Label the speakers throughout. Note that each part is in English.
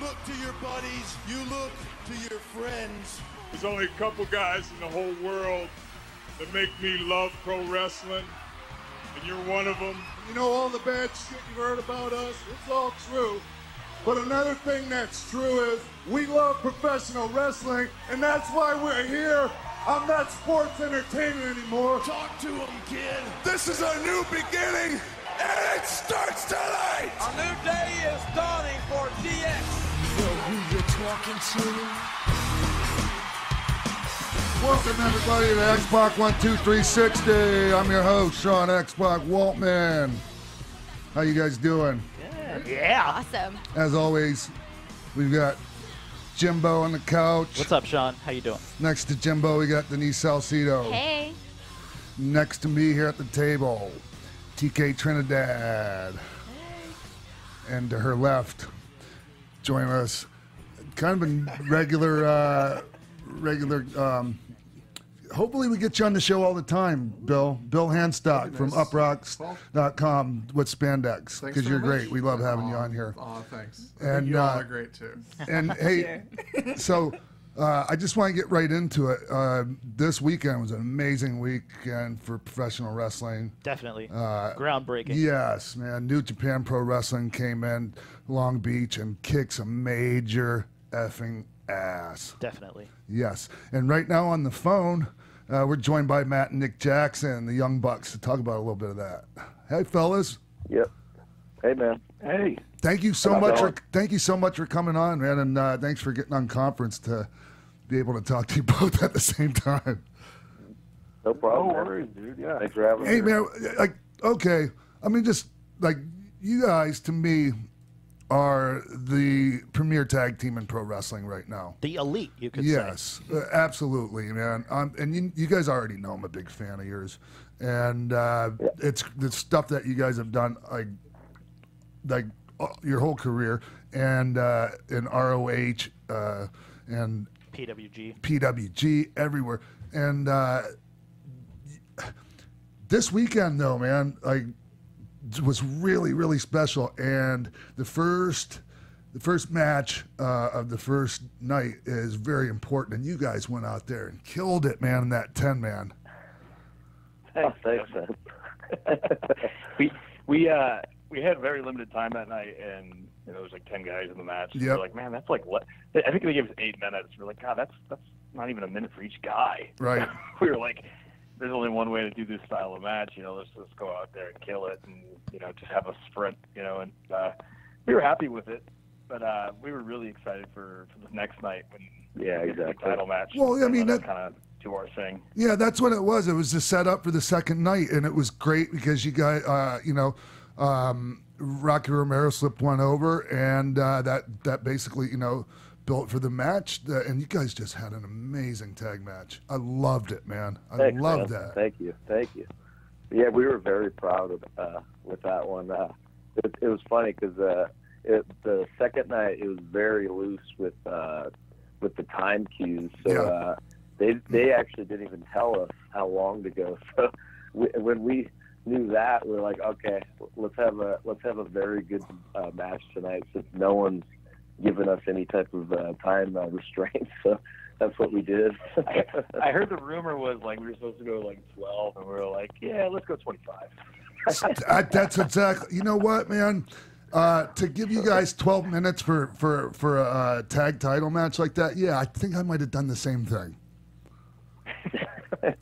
Speaker 1: look to your buddies, you look to your friends.
Speaker 2: There's only a couple guys in the whole world that make me love pro wrestling, and you're one of them.
Speaker 3: You know, all the bad shit you've heard about us, it's all true. But another thing that's true is we love professional wrestling, and that's why we're here. I'm not sports entertainment anymore.
Speaker 1: Talk to him, kid.
Speaker 3: This is a new beginning, and it starts tonight.
Speaker 4: A new day is dawning for DX.
Speaker 1: Yo, who you talking to?
Speaker 3: Welcome, everybody, to X-Pac 12360. I'm your host, Sean X-Pac Waltman. How you guys doing?
Speaker 5: Good.
Speaker 6: Yeah.
Speaker 5: Awesome.
Speaker 3: As always, we've got Jimbo on the couch.
Speaker 6: What's up, Sean? How you doing?
Speaker 3: Next to Jimbo, we got Denise Salcido.
Speaker 5: Hey.
Speaker 3: Next to me here at the table, TK Trinidad.
Speaker 5: Hey.
Speaker 3: And to her left, joining us, kind of a regular, hopefully we get you on the show all the time, Bill. Bill Handstock from uprocks.com with spandex, because you're great. We love having you on here.
Speaker 7: Oh, thanks.
Speaker 3: And
Speaker 7: you all are great, too.
Speaker 3: And hey, so I just want to get right into it. This weekend was an amazing weekend for professional wrestling.
Speaker 6: Definitely. Groundbreaking.
Speaker 3: Yes, man. New Japan Pro Wrestling came in Long Beach and kicked some major effing ass.
Speaker 6: Definitely.
Speaker 3: Yes. And right now on the phone, we're joined by Matt and Nick Jackson, the Young Bucks, to talk about a little bit of that. Hey, fellas.
Speaker 8: Yep. Hey, man. Hey.
Speaker 3: Thank you so much. Thank you so much for coming on, man, and thanks for getting on conference to be able to talk to you both at the same time.
Speaker 8: No problem.
Speaker 7: No worries, dude. Yeah.
Speaker 8: Thanks for having me.
Speaker 3: Hey, man. Like, okay. I mean, just like you guys, to me, are the premier tag team in pro wrestling right now.
Speaker 6: The elite, you could say.
Speaker 3: Yes, absolutely, man. And you guys already know I'm a big fan of yours, and it's the stuff that you guys have done, like your whole career, and in ROH and PWG everywhere, and this weekend though, man, like, was really, really special, and the first match of the first night is very important, and you guys went out there and killed it, man, in that 10-man.
Speaker 8: Thanks, man.
Speaker 7: we had very limited time that night, and there was like 10 guys in the match.
Speaker 3: Yep.
Speaker 7: We were like, man, that's like what? I think they gave us 8 minutes. We're like, God, that's not even a minute for each guy.
Speaker 3: Right.
Speaker 7: We were like, there's only one way to do this style of match, let's just go out there and kill it and, just have a sprint, and we were happy with it, but we were really excited for the next night when
Speaker 8: exactly.
Speaker 7: the title match.
Speaker 3: Well, I mean, that
Speaker 7: kind of do our thing.
Speaker 3: Yeah, that's what it was. It was the setup for the second night, and it was great because you guys, Rocky Romero slipped one over, and that basically, built for the match, and you guys just had an amazing tag match. I loved it, man. I loved that.
Speaker 8: Thank you. Yeah, we were very proud of with that one. It was funny because the second night it was very loose with the time cues, so they actually didn't even tell us how long to go. So when we knew that, we were like, okay, let's have a very good match tonight, since no one's given us any type of time restraints. So that's what we did.
Speaker 7: I heard the rumor was like we were supposed to go like 12, and we were like, yeah, let's go 25.
Speaker 3: That's exactly. You know what, man? To give you guys 12 minutes for a tag title match like that, yeah, I think I might have done the same thing.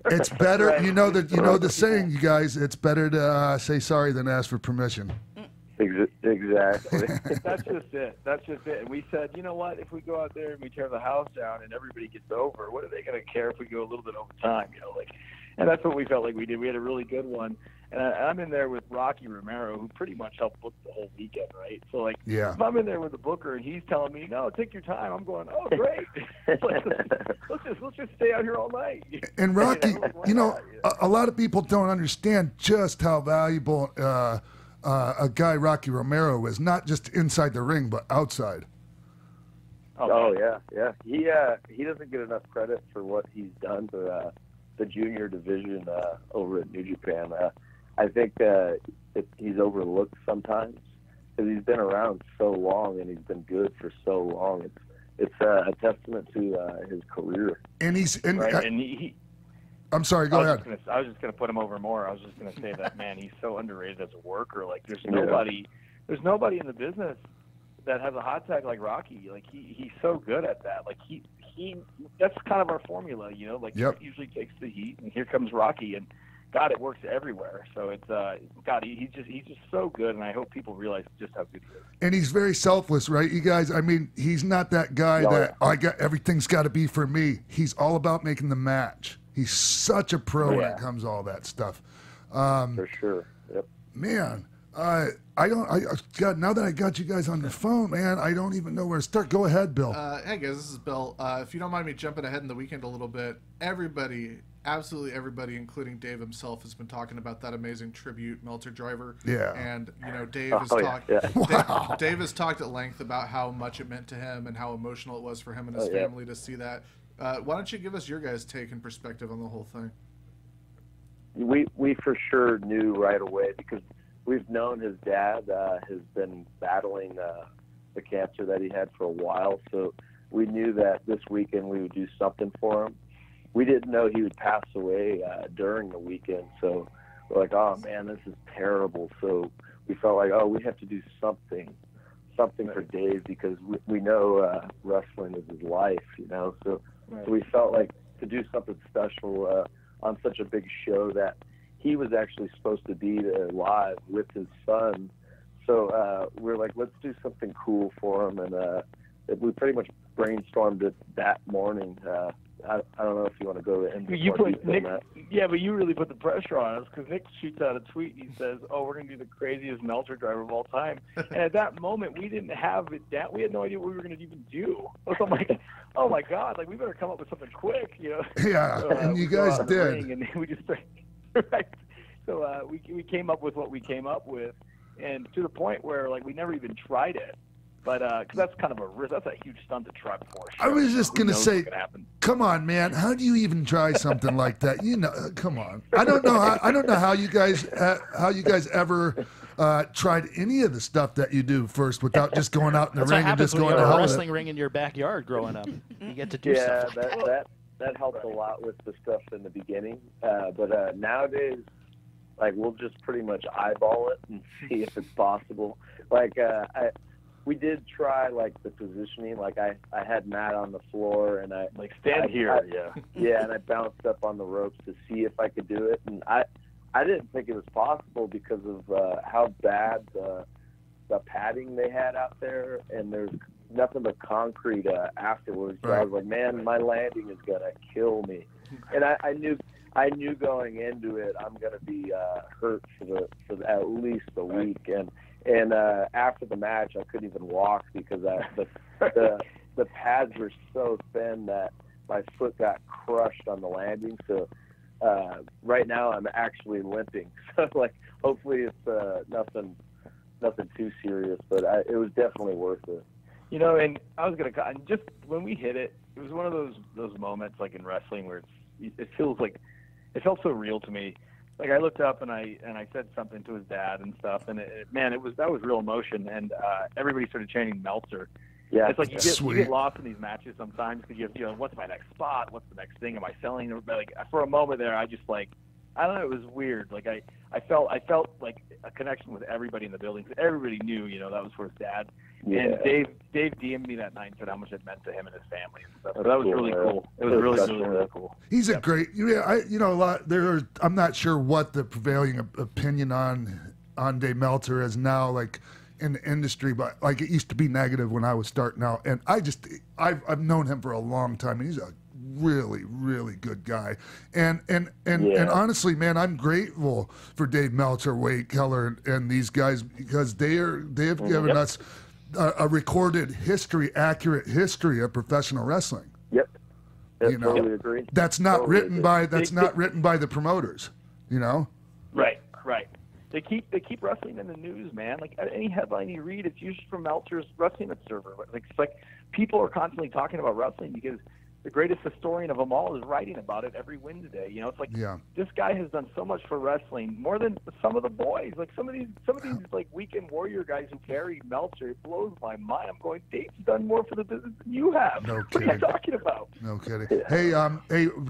Speaker 3: It's better,
Speaker 8: right.
Speaker 3: the saying, you guys. It's better to say sorry than ask for permission.
Speaker 8: Exactly.
Speaker 7: That's just it. And we said, you know what? If we go out there and we tear the house down and everybody gets over, what are they going to care if we go a little bit over time? And that's what we felt like we did. We had a really good one. And I'm in there with Rocky Romero, who pretty much helped book the whole weekend, right? So, if I'm in there with the booker and he's telling me, no, take your time, I'm going, oh, great. let's just stay out here all night.
Speaker 3: And Rocky, a lot of people don't understand just how valuable a guy Rocky Romero is, not just inside the ring, but outside.
Speaker 8: Oh yeah. He doesn't get enough credit for what he's done for the junior division over at New Japan. I think he's overlooked sometimes, because he's been around so long and he's been good for so long. It's a testament to his career.
Speaker 3: And
Speaker 7: right. And he
Speaker 3: I'm sorry, go ahead.
Speaker 7: I was just going to put him over more. I was just going to say that, man, he's so underrated as a worker. Like, there's nobody in the business that has a hot tag like Rocky. Like, he's so good at that. Like, he that's kind of our formula, you know. Like, he usually takes the heat, and here comes Rocky, and God, it works everywhere. So it's God, he's just so good, and I hope people realize just how good he is.
Speaker 3: And he's very selfless, right? You guys, I mean, he's not that guy everything's got to be for me. He's all about making the match. He's such a pro when it comes to all that stuff.
Speaker 8: For sure. Yep.
Speaker 3: Man, God, now that I got you guys on the phone, man, I don't even know where to start. Go ahead, Bill.
Speaker 5: Hey guys, this is Bill. If you don't mind me jumping ahead in the weekend a little bit, absolutely everybody, including Dave himself, has been talking about that amazing tribute Meltzer driver.
Speaker 3: Yeah.
Speaker 5: And Dave has talked at length about how much it meant to him and how emotional it was for him and his family to see that. Why don't you give us your guys' take and perspective on the whole thing?
Speaker 8: We for sure knew right away, because we've known his dad has been battling the cancer that he had for a while. So we knew that this weekend we would do something for him. We didn't know he would pass away during the weekend. So we're like, oh man, this is terrible. So we felt like, we have to do something for Dave, because we know wrestling is his life, you know. So we felt like to do something special on such a big show that he was actually supposed to be there live with his son. So we're like, let's do something cool for him. And we pretty much brainstormed it that morning. I don't know if you want to go into more detail on that.
Speaker 7: Yeah, but you really put the pressure on us, because Nick shoots out a tweet and he says, we're going to do the craziest Meltzer driver of all time. And at that moment, we didn't have it down. We had no idea what we were going to even do. So I'm like, oh my God, like, we better come up with something quick, you know?
Speaker 3: Yeah,
Speaker 7: so,
Speaker 3: and you guys did.
Speaker 7: And we just started, right? So we came up with what we came up with, and to the point where, like, we never even tried it. But because that's kind of a risk, that's a huge stunt to try before.
Speaker 3: I was just gonna say, come on, man, how do you even try something like that? You know, come on. I don't know how you guys ever tried any of the stuff that you do first without just going out in the ring and just going to
Speaker 6: hell
Speaker 3: with it.
Speaker 6: a wrestling ring in your backyard growing up. You get to do stuff.
Speaker 8: Yeah, that helped a lot with the stuff in the beginning. But nowadays, like, we'll just pretty much eyeball it and see if it's possible. Like, we did try, like, the positioning. Like, I had Matt on the floor, and I
Speaker 7: stand here.
Speaker 8: Yeah, and I bounced up on the ropes to see if I could do it. And I didn't think it was possible because of how bad the padding they had out there, and there's nothing but concrete afterwards. So I was like, man, my landing is gonna kill me. And I knew going into it, I'm gonna be hurt for at least a week. And after the match, I couldn't even walk because the pads were so thin that my foot got crushed on the landing. So right now I'm actually limping. So, like, hopefully it's nothing too serious, but it was definitely worth it.
Speaker 7: You know, and I was gonna just when we hit it, it was one of those moments, like in wrestling, where it felt so real to me. Like, I looked up and I said something to his dad and stuff, and that was real emotion, and everybody started chanting Meltzer.
Speaker 8: Yeah,
Speaker 7: it's like you get lost in these matches sometimes because you know, what's my next spot? What's the next thing? Am I selling? Like, for a moment there, I just, like, I don't know, it was weird. Like, I felt like a connection with everybody in the building. Everybody knew, you know, that was for his dad. Yeah. And Dave DM'd me that night and said how much it meant to him and his family and stuff. So that was really cool. It was really cool.
Speaker 3: He's a great, a lot. I'm not sure what the prevailing opinion on Dave Meltzer is now, like, in the industry, but, like, it used to be negative when I was starting out, and I've known him for a long time, and he's a really, really good guy, and honestly, man, I'm grateful for Dave Meltzer, Wade Keller, and these guys, because they have given us a recorded history, accurate history of professional wrestling.
Speaker 8: Yep. Totally agree.
Speaker 3: That's not written by the promoters, you know.
Speaker 7: Right. They keep wrestling in the news, man. Like, any headline you read, it's usually from Meltzer's Wrestling Observer. Like, it's like people are constantly talking about wrestling because the greatest historian of them all is writing about it every Wednesday. You know, it's like this guy has done so much for wrestling, more than some of the boys. Like some of these like weekend warrior guys who carry Meltzer. It blows my mind. I'm going, Dave's done more for the business than you have.
Speaker 3: No
Speaker 7: What
Speaker 3: kidding.
Speaker 7: are you talking about?
Speaker 3: No kidding. Hey,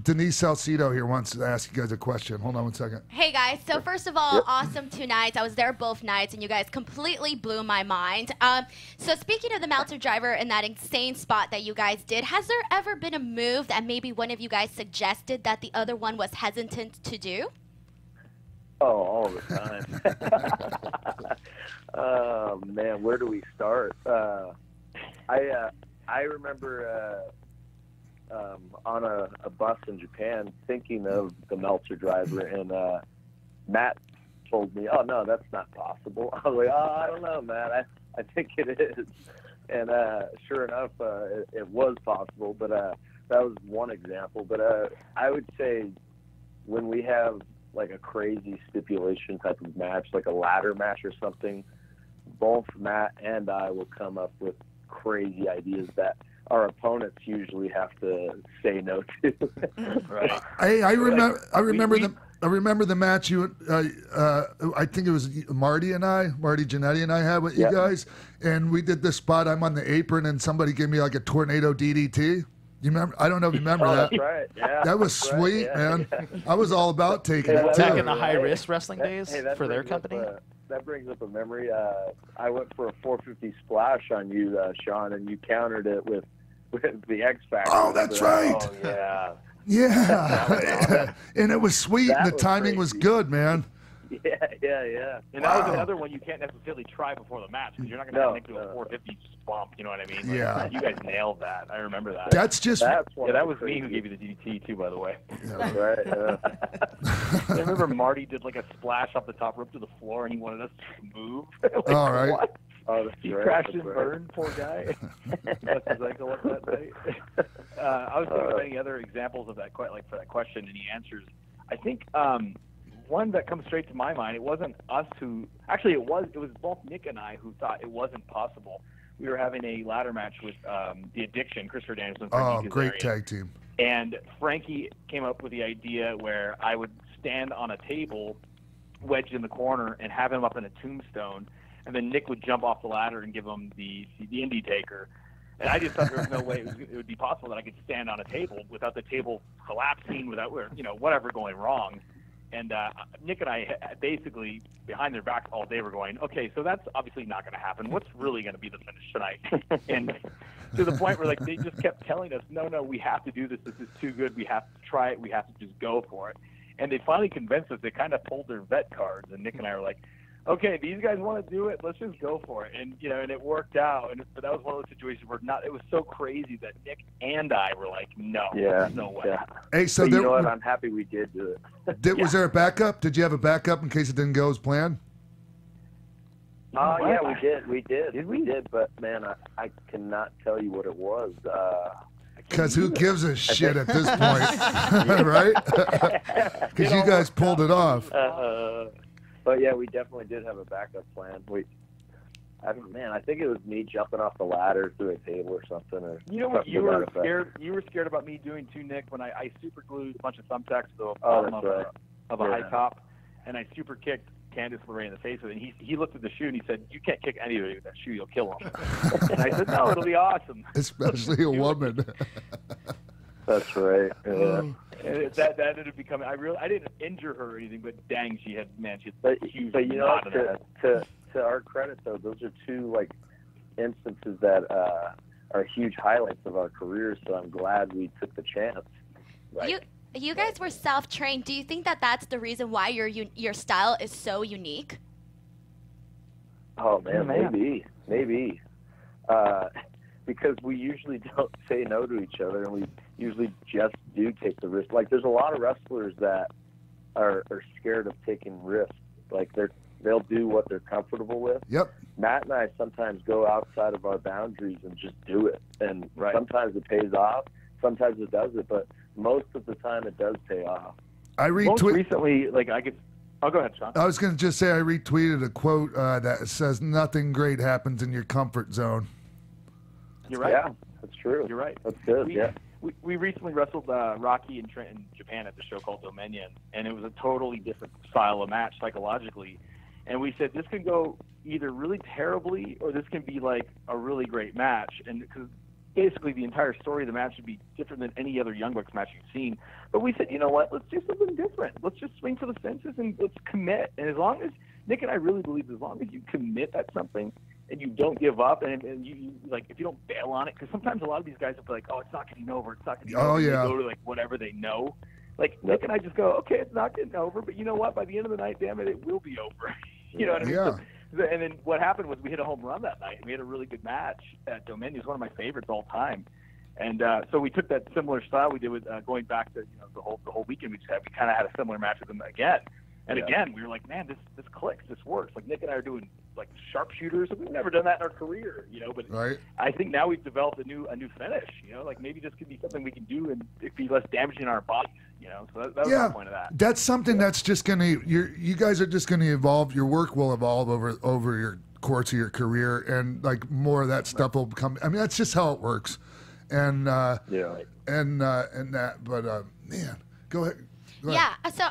Speaker 3: Denise Salcido here wants to ask you guys a question. Hold on one second.
Speaker 9: Hey guys, so first of all, awesome 2 nights. I was there both nights, and you guys completely blew my mind. So speaking of the Meltzer driver and that insane spot that you guys did, has there ever been a move that maybe one of you guys suggested that the other one was hesitant to do?
Speaker 8: Oh, all the time. Oh man, where do we start? I remember on a bus in Japan thinking of the Meltzer driver, and Matt told me, "Oh no, that's not possible." I was like, "Oh, I don't know, Matt. I think it is." And sure enough, it was possible. But that was one example. But I would say when we have like a crazy stipulation type of match, like a ladder match or something, both Matt and I will come up with crazy ideas that our opponents usually have to say no to.
Speaker 7: Right.
Speaker 3: Hey, I remember the match you. I think it was Marty Jannetty and I had with you guys, and we did this spot. I'm on the apron, and somebody gave me like a tornado DDT. You remember? I don't know if you remember that.
Speaker 8: That's right. Yeah.
Speaker 3: That was sweet, man. I was all about taking it too.
Speaker 6: Back in the high-risk wrestling days for their company.
Speaker 8: That brings up a memory. I went for a 450 splash on you, Sean, and you countered it with the X-Pac.
Speaker 3: Oh, that's right.
Speaker 8: Oh, yeah.
Speaker 3: Yeah. And it was sweet, and the timing was good, man.
Speaker 7: Yeah. And that was another one you can't necessarily try before the match because you're not going to Nick do a 450 bump. You know what I mean? Like, you guys nailed that. I remember that.
Speaker 3: That's
Speaker 7: that was me who gave you the DDT too, by the way.
Speaker 8: That's right.
Speaker 7: I remember Marty did like a splash off the top rope to the floor, and he wanted us to move. Like,
Speaker 3: all right.
Speaker 7: What?
Speaker 8: Oh,
Speaker 7: he crashed and burned, poor guy. That's his ankle up that night. I was thinking of any other examples of that, for that question, any answers. I think one that comes straight to my mind, it wasn't us who, actually it was both Nick and I who thought it wasn't possible. We were having a ladder match with The Addiction, Christopher Danielson.
Speaker 3: Oh, great tag team.
Speaker 7: And Frankie came up with the idea where I would stand on a table, wedged in the corner, and have him up in a tombstone, and then Nick would jump off the ladder and give him the indie taker. And I just thought there was no way it would be possible that I could stand on a table without the table collapsing, without whatever going wrong. And Nick and I basically, behind their backs all day, were going, okay, so that's obviously not going to happen. What's really going to be the finish tonight? And to the point where they just kept telling us, no, we have to do this. This is too good. We have to try it. We have to just go for it. And they finally convinced us. They kind of pulled their vet cards, and Nick and I were like, okay, these guys want to do it. Let's just go for it. And and it worked out. But that was one of those situations where it was so crazy that Nick and I were like, no, there's no way.
Speaker 8: Yeah.
Speaker 3: Hey, so
Speaker 8: you know what? I'm happy we did do it.
Speaker 3: Was there a backup? Did you have a backup in case it didn't go as planned?
Speaker 8: Yeah, we did. But man, I cannot tell you what it was.
Speaker 3: Because who gives a shit at this point, right? Because you guys pulled it off.
Speaker 8: But yeah, we definitely did have a backup plan. I think it was me jumping off the ladder through a table or something. Or
Speaker 7: you know what? You were scared. You were scared about me doing too, Nick, when I super glued a bunch of thumbtacks to the bottom of a high top, and I super kicked Candice LeRae in the face with it. And he looked at the shoe and he said, "You can't kick anybody with that shoe. You'll kill him." And I said, "No, it'll be awesome."
Speaker 3: Especially a woman.
Speaker 8: That's right. Yeah.
Speaker 7: And that ended up becoming. I didn't injure her or anything, but dang, she had a huge.
Speaker 8: But you know, to our credit though, those are two instances that are huge highlights of our careers. So I'm glad we took the chance. Right?
Speaker 9: You guys were self-trained. Do you think that that's the reason why your style is so unique?
Speaker 8: Oh man, maybe. Because we usually don't say no to each other, and we usually just do take the risk. Like, there's a lot of wrestlers that are scared of taking risks. Like, they'll do what they're comfortable with.
Speaker 3: Yep.
Speaker 8: Matt and I sometimes go outside of our boundaries and just do it. And sometimes it pays off, sometimes it doesn't, but most of the time it does pay off.
Speaker 7: Most recently, oh, go ahead, Sean.
Speaker 3: I was going to just say I retweeted a quote that says, "Nothing great happens in your comfort zone."
Speaker 7: You're right.
Speaker 8: Yeah, that's true.
Speaker 7: You're right.
Speaker 8: That's good.
Speaker 7: we recently wrestled Rocky and Trent in Japan at the show called Dominion, and it was a totally different style of match psychologically. And we said this can go either really terribly or this can be like a really great match. And because basically the entire story of the match would be different than any other Young Bucks match you've seen. But we said, you know what? Let's do something different. Let's just swing for the fences and let's commit. And as long as Nick and I really believe, as long as you commit at something and you don't give up, and you like, if you don't bail on it, because sometimes a lot of these guys will be like, oh, it's not getting over, it's not getting over.
Speaker 3: Oh, yeah.
Speaker 7: They go to like whatever they know. Like Nick and I just go, okay, it's not getting over, but you know what? By the end of the night, damn it, it will be over. You know what I mean?
Speaker 3: Yeah.
Speaker 7: So, and then what happened was we hit a home run that night. We had a really good match at Dominion. It was one of my favorites all time. And so we took that similar style we did with going back to the whole weekend we just had. We kind of had a similar match with them again. And again, we were like, man, this clicks, this works. Like Nick and I are doing like sharpshooters. We've never done that in our career, But
Speaker 3: right.
Speaker 7: I think now we've developed a new finish. Like maybe this could be something we can do and it be less damaging on our bodies. So that was the point of that.
Speaker 3: That's something that's just gonna. You guys are just gonna evolve. Your work will evolve over your course of your career, and like more of that stuff will come. I mean, that's just how it works. And and that. But man, go ahead.
Speaker 9: Yeah, so,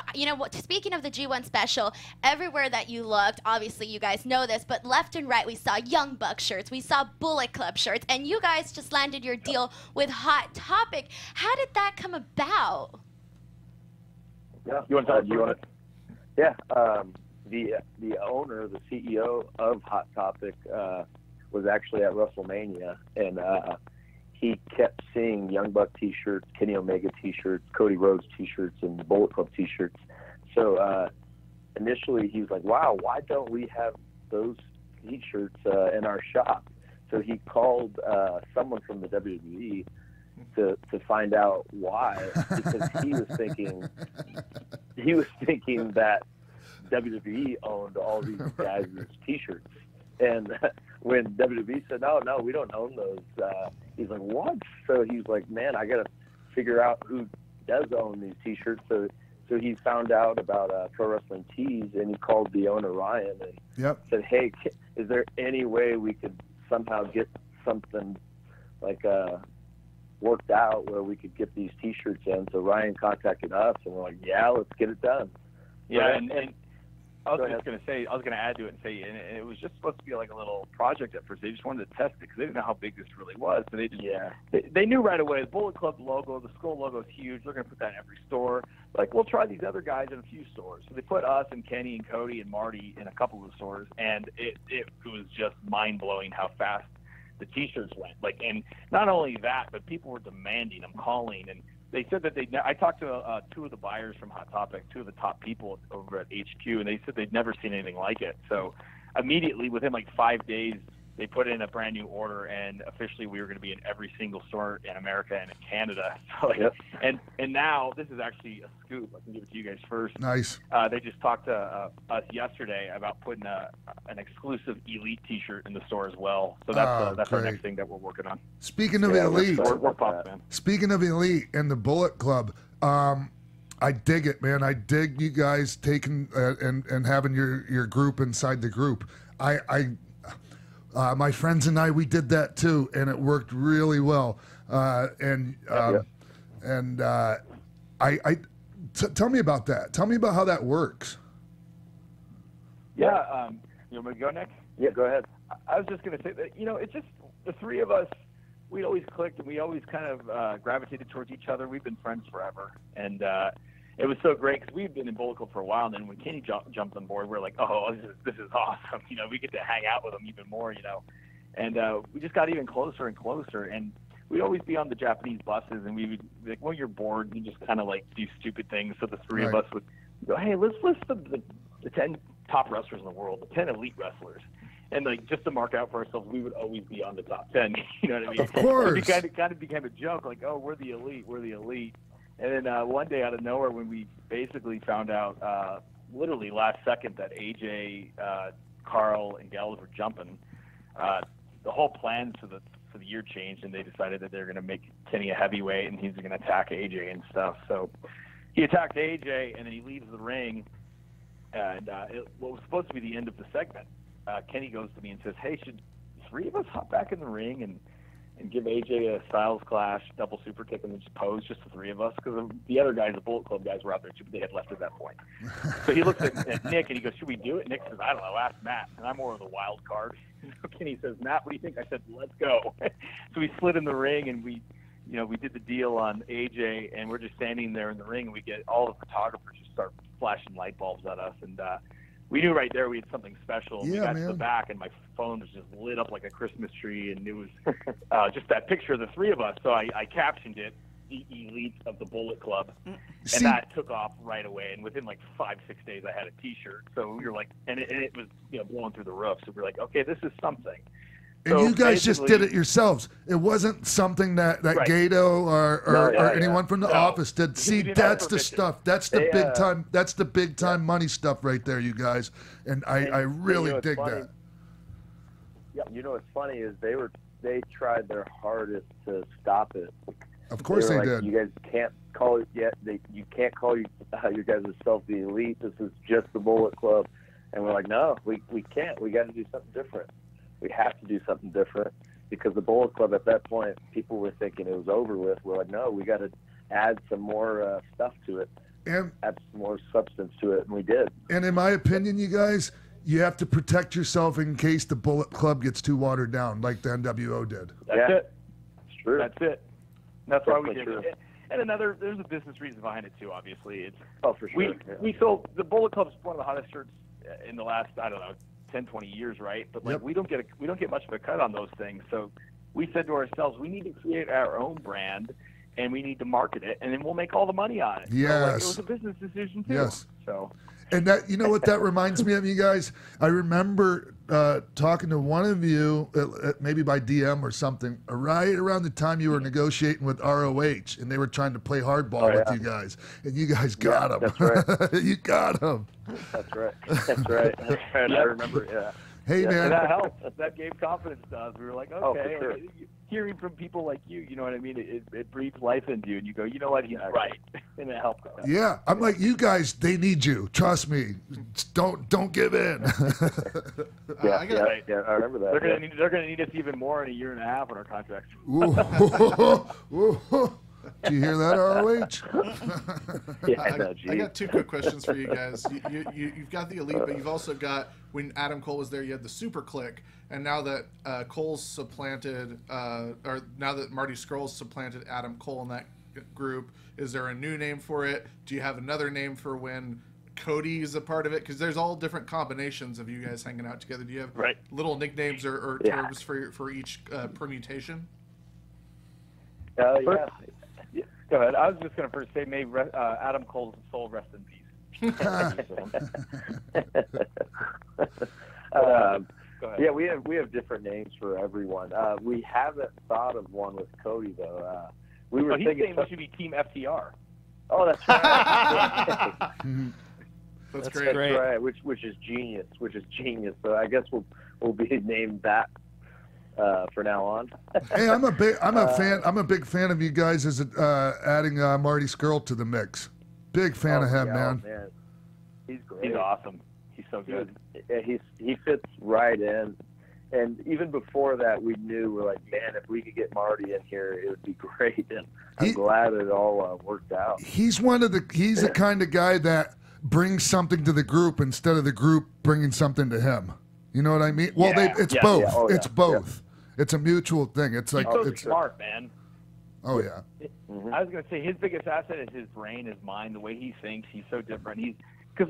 Speaker 9: speaking of the G1 special, everywhere that you looked, obviously you guys know this, but left and right we saw Young Buck shirts, we saw Bullet Club shirts, and you guys just landed your deal with Hot Topic. How did that come about?
Speaker 8: Yeah, you want to? Yeah, the owner, the CEO of Hot Topic, was actually at WrestleMania, and he kept seeing Young Buck T-shirts, Kenny Omega T-shirts, Cody Rhodes T-shirts, and Bullet Club T-shirts. So initially he was like, wow, why don't we have those T-shirts in our shop? So he called someone from the WWE to find out why, because he was thinking that WWE owned all these guys' T-shirts. And when WWE said, no, we don't own those, he's like, what? So he's like, man, I got to figure out who does own these T-shirts. So he found out about Pro Wrestling Tees, and he called the owner, Ryan, and said, hey, is there any way we could somehow get something like worked out where we could get these T-shirts in? So Ryan contacted us, and we're like, yeah, let's get it done.
Speaker 7: Yeah, and I was going to add to it and say, and it was just supposed to be like a little project at first. They just wanted to test it because they didn't know how big this really was. So they knew right away. The Bullet Club logo, the skull logo is huge. They're going to put that in every store. Like, we'll try these other guys in a few stores. So they put us and Kenny and Cody and Marty in a couple of the stores, and it was just mind blowing how fast the T-shirts went. Like, and not only that, but people were demanding them, calling, and they said that I talked to two of the buyers from Hot Topic, two of the top people over at HQ, and they said they'd never seen anything like it. So immediately, within like 5 days, they put in a brand new order, and officially we were going to be in every single store in America and in Canada. So, and now this is actually a scoop. I can give it to you guys first.
Speaker 3: Nice.
Speaker 7: They just talked to us yesterday about putting an exclusive Elite T-shirt in the store as well. So that's our next thing that we're working on.
Speaker 3: Speaking of Elite,
Speaker 7: we're pumped, man.
Speaker 3: Speaking of Elite and the Bullet Club, I dig it, man. I dig you guys taking and having your group inside the group. My friends and I, we did that too, and it worked really well. Tell me about that. Tell me about how that works.
Speaker 7: Yeah, you want me to go, Nick?
Speaker 8: Yeah, go ahead.
Speaker 7: I was just going to say that, it's just the three of us, we always clicked, and we always kind of gravitated towards each other. We've been friends forever, and it was so great because we've been in Bullet Club for a while, and then when Kenny jumped on board, we were like, oh, this is awesome. We get to hang out with him even more, And we just got even closer and closer, and we'd always be on the Japanese buses, and we would be like, when you're bored, you just kind of like do stupid things. So the three of us would go, hey, let's list the 10 top wrestlers in the world, the 10 elite wrestlers. And like just to mark out for ourselves, we would always be on the top 10. You know what I mean?
Speaker 3: Of course.
Speaker 7: It kind of became a joke, like, oh, we're the elite. And then one day out of nowhere, when we basically found out, literally last second, that AJ, Carl, and Gallows were jumping, the whole plan for the year changed, and they decided that they're going to make Kenny a heavyweight, and he's going to attack AJ and stuff. So he attacked AJ, and then he leaves the ring, and what was supposed to be the end of the segment, Kenny goes to me and says, hey, should three of us hop back in the ring and give AJ a Styles Clash double super kick and then just pose, just the three of us, because the other guys, the Bullet Club guys, were out there too, but they had left at that point. So he looks at Nick and he goes, "Should we do it?" Nick says, "I don't know, ask Matt." And I'm more of the wild card. And he says, "Matt, what do you think?" I said, "Let's go." So we slid in the ring and we did the deal on AJ, and we're just standing there in the ring, and we get all the photographers just start flashing light bulbs at us, and we knew right there we had something special.
Speaker 3: Yeah,
Speaker 7: we got
Speaker 3: man.
Speaker 7: to the back, and my phone was just lit up like a Christmas tree, and it was just that picture of the three of us. So I captioned it, "The Elite of the Bullet Club," and that took off right away. And within like 5-6 days, I had a T-shirt. So we were like, and it was blowing through the roof. So we were like, okay, this is something.
Speaker 3: And
Speaker 7: So
Speaker 3: you guys just did it yourselves. It wasn't something that Gato or anyone from the office did. See, that's the stuff. That's the big time. That's the big time money stuff right there, you guys. And I really dig that.
Speaker 8: Yeah, what's funny is they tried their hardest to stop it.
Speaker 3: Of course they did.
Speaker 8: You guys can't call it yet. You can't call you guys yourself the Elite. This is just the Bullet Club. And we're like, no, we can't. We got to do something different. We have to do something different, because the Bullet Club at that point, people were thinking it was over with. We're like, no, we got to add some more stuff to it,
Speaker 3: and
Speaker 8: add some more substance to it, and we did.
Speaker 3: And in my opinion, you guys, you have to protect yourself in case the Bullet Club gets too watered down, like the NWO did.
Speaker 7: That's it.
Speaker 8: It's true.
Speaker 7: That's it. That's why we did
Speaker 8: true.
Speaker 7: it. And there's a business reason behind it too. Obviously,
Speaker 8: for sure.
Speaker 7: We sold the Bullet Club's one of the hottest shirts in the last 10-20 years, right? But we don't get much of a cut on those things. So we said to ourselves, we need to create our own brand, and we need to market it, and then we'll make all the money on it.
Speaker 3: Yes.
Speaker 7: So, it was a business decision too.
Speaker 3: Yes.
Speaker 7: So.
Speaker 3: And that, what that reminds me of, you guys? I remember talking to one of you, maybe by DM or something, right around the time you were negotiating with ROH, and they were trying to play hardball with you guys, and you guys got them.
Speaker 8: That's right.
Speaker 3: You got them.
Speaker 8: That's right. That's right. I remember. Yeah.
Speaker 3: Hey, man.
Speaker 7: And that helped. That gave confidence to us. We were like, okay.
Speaker 8: For sure.
Speaker 7: Hearing from people like you know what I mean? It breathes life into you, and you go, you know what? He's right. And it helped us.
Speaker 3: Yeah. I'm like, you guys, they need you. Trust me. Don't give in.
Speaker 8: I remember that.
Speaker 7: They're gonna need us even more in a year and a half on our contracts.
Speaker 3: Do you hear that, ROH?
Speaker 5: I got two quick questions for you guys. You've got the Elite, but you've also got, when Adam Cole was there, you had the Super Click, and now that Cole's supplanted, or now that Marty Scurll's supplanted Adam Cole in that group, is there a new name for it? Do you have another name for when Cody is a part of it? Because there's all different combinations of you guys hanging out together. Do you have little nicknames or terms for each permutation?
Speaker 7: Yeah. Go ahead. I was just going to first say, may Adam Cole's soul rest in peace. Go ahead.
Speaker 8: Yeah, we have different names for everyone. We haven't thought of one with Cody though. We were thinking
Speaker 7: we should be Team FTR.
Speaker 8: Oh, that's right.
Speaker 5: That's
Speaker 8: great. That's right. Which is genius. So I guess we'll be named that. For now on.
Speaker 3: Hey, I'm a big fan of you guys as adding Marty Scurll to the mix. Big fan of him, man.
Speaker 8: He's great.
Speaker 7: He's awesome. He's so good.
Speaker 8: He fits right in. And even before that, we knew, we're like, man, if we could get Marty in here, it would be great. And I'm glad it all worked out.
Speaker 3: He's the kind of guy that brings something to the group instead of the group bringing something to him. You know what I mean? Well, it's both.
Speaker 8: Yeah. Oh,
Speaker 3: it's both. It's a mutual thing. It's like
Speaker 7: it's smart, man.
Speaker 3: Oh yeah.
Speaker 7: I was gonna say his biggest asset is his brain, his mind, the way he thinks. He's so different. He's a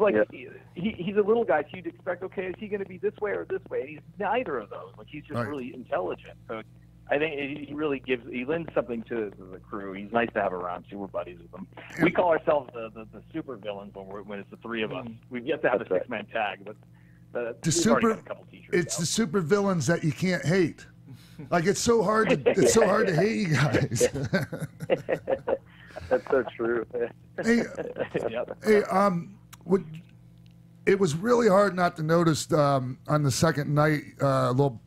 Speaker 7: little guy, so you'd expect, okay, is he gonna be this way or this way? And he's neither of those. Like he's just really intelligent. So I think he lends something to the crew. He's nice to have around. So we're buddies with him. We call ourselves the super villains when it's the three of us. We've yet to have a 6-man tag, but we've already got a couple t-shirts.
Speaker 3: It's the super villains that you can't hate. Like it's so hard to hate you guys.
Speaker 8: That's so true.
Speaker 3: Hey, it was really hard not to notice on the second night a little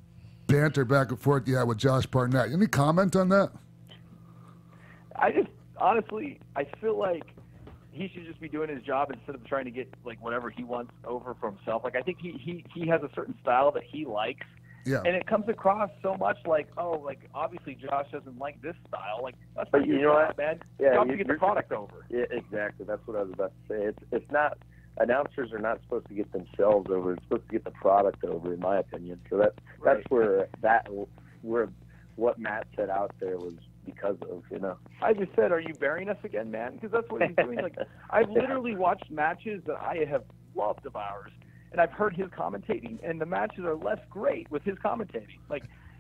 Speaker 3: banter back and forth you had with Josh Barnett. Any comment on that?
Speaker 7: Honestly, I feel like he should just be doing his job instead of trying to get like whatever he wants over for himself. Like I think he has a certain style that he likes.
Speaker 3: Yeah.
Speaker 7: And it comes across so much like, oh, like obviously Josh doesn't like this style. Like that's
Speaker 8: But
Speaker 7: not
Speaker 8: you
Speaker 7: your
Speaker 8: know
Speaker 7: job,
Speaker 8: what?
Speaker 7: man.
Speaker 8: Yeah,
Speaker 7: You have to get the product over.
Speaker 8: Yeah, exactly. That's what I was about to say. It's not, announcers are not supposed to get themselves over. It's supposed to get the product over, in my opinion. So that's where what Matt set out there was because of, you know.
Speaker 7: I just said, are you burying us again, man? Because that's what he's doing. Like, I've literally watched matches that I have loved of ours, and I've heard his commentating, and the matches are less great with his commentating.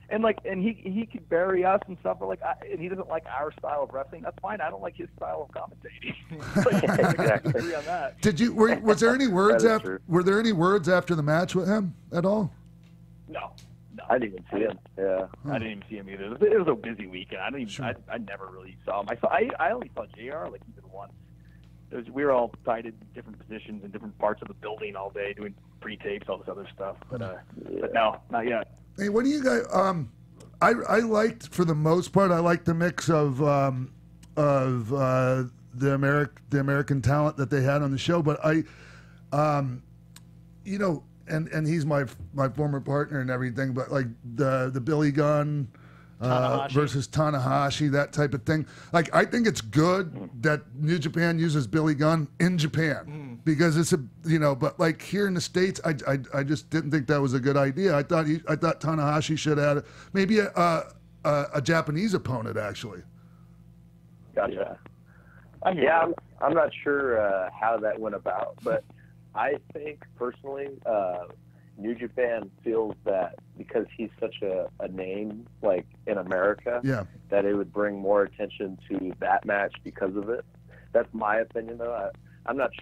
Speaker 7: And he could bury us and stuff, but and he doesn't like our style of wrestling. That's fine. I don't like his style of commentating. Exactly. Agree on that.
Speaker 3: Was there any words after? Were there any words after the match with him at all?
Speaker 7: No.
Speaker 8: I didn't even see him. Yeah,
Speaker 7: I didn't even see him either. It was a busy weekend. I never really saw him. I only saw JR like even once. We were all tied in different positions in different parts of the building all day doing pre-tapes, all this other stuff. But no, not yet.
Speaker 3: Hey, what do you guys? I liked, for the most part, I liked the mix of the American talent that they had on the show. But you know. And he's my former partner and everything, but like the Billy Gunn versus Tanahashi, that type of thing. Like, I think it's good that New Japan uses Billy Gunn in Japan because it's but like here in the States, I just didn't think that was a good idea. I thought Tanahashi should have maybe a Japanese opponent actually.
Speaker 8: Gotcha. Yeah, I'm not sure how that went about, but. I think, personally, New Japan feels that because he's such a name, like, in America, that it would bring more attention to that match because of it. That's my opinion, though. I'm not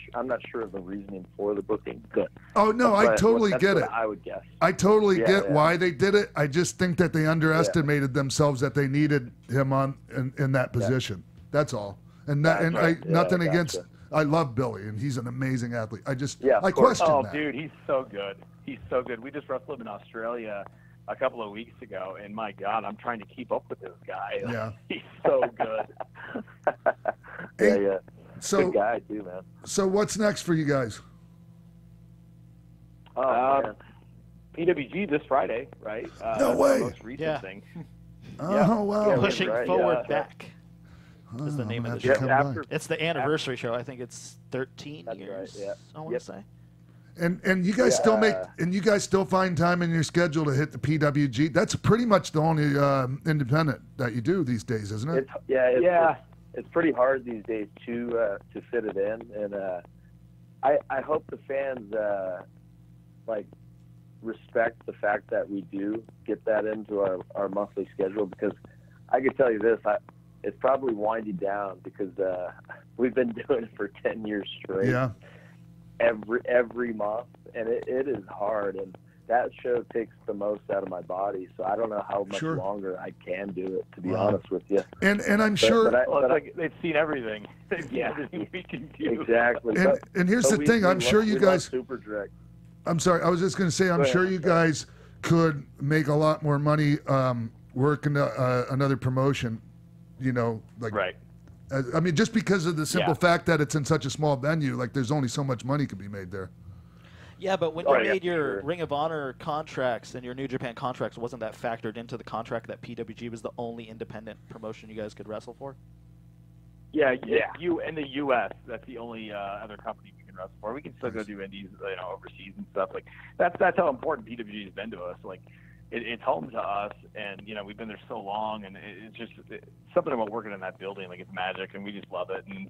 Speaker 8: sure of the reasoning for the booking. Good.
Speaker 3: Oh, no, I totally get it.
Speaker 8: I would guess.
Speaker 3: I totally get why they did it. I just think that they underestimated themselves, that they needed him in that position. That's all. And nothing against... I love Billy, and he's an amazing athlete. I question that.
Speaker 7: Oh, dude, he's so good. He's so good. We just wrestled him in Australia a couple of weeks ago, and my God, I'm trying to keep up with this guy.
Speaker 3: Yeah.
Speaker 7: He's so good.
Speaker 8: Yeah.
Speaker 3: So,
Speaker 8: good guy, too, man.
Speaker 3: So what's next for you guys?
Speaker 7: PWG this Friday, right?
Speaker 3: No way.
Speaker 7: The most recent thing.
Speaker 3: Oh, wow.
Speaker 6: Pushing forward back. Is the name of the show. It's the anniversary show. I think it's 13 years.
Speaker 8: Right,
Speaker 6: I want to say.
Speaker 3: And you guys you guys still find time in your schedule to hit the PWG. That's pretty much the only independent that you do these days, isn't it?
Speaker 8: It's pretty hard these days to fit it in, and I hope the fans respect the fact that we do get that into our monthly schedule, because I can tell you this, it's probably winding down because we've been doing it for 10 years straight.
Speaker 3: Yeah.
Speaker 8: Every month, and it is hard, and that show takes the most out of my body. So I don't know how much longer I can do it, to be honest with you.
Speaker 3: And I'm sure
Speaker 7: they've seen everything. They've seen everything we can do.
Speaker 8: Exactly.
Speaker 3: And here's the thing: I'm sure you guys.
Speaker 8: Super direct.
Speaker 3: I'm sorry. I was just going to say, I'm sure you guys could make a lot more money working another promotion.
Speaker 7: Right.
Speaker 3: I mean, just because of the simple fact that it's in such a small venue, like there's only so much money could be made there.
Speaker 6: Yeah, but when you made your Ring of Honor contracts and your New Japan contracts, wasn't that factored into the contract that PWG was the only independent promotion you guys could wrestle for?
Speaker 7: Yeah. You in the U.S., that's the only other company we can wrestle for. We can still go do indies, overseas and stuff. Like that's how important PWG has been to us. Like. It's home to us, and we've been there so long, and it's just something about working in that building. Like, it's magic, and we just love it. And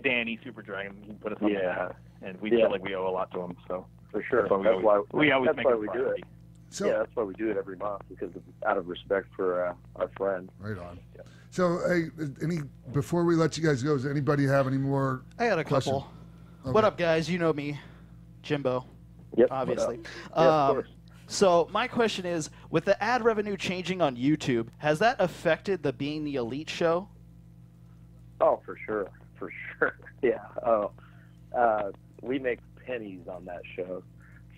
Speaker 7: Danny Super Dragon, he put us on that, and we feel like we owe a lot to him. So
Speaker 8: for sure,
Speaker 7: that's why we always make it
Speaker 8: we do it. So, that's why we do it every month, because out of respect for our friend.
Speaker 3: Right on. Yeah. So, before we let you guys go, does anybody have any more?
Speaker 6: I got a couple. Okay. What up, guys? You know me, Jimbo.
Speaker 8: Yep.
Speaker 6: Obviously.
Speaker 8: Of course.
Speaker 6: So my question is, with the ad revenue changing on YouTube, has that affected the Being the Elite show?
Speaker 8: Oh, for sure. Yeah. We make pennies on that show.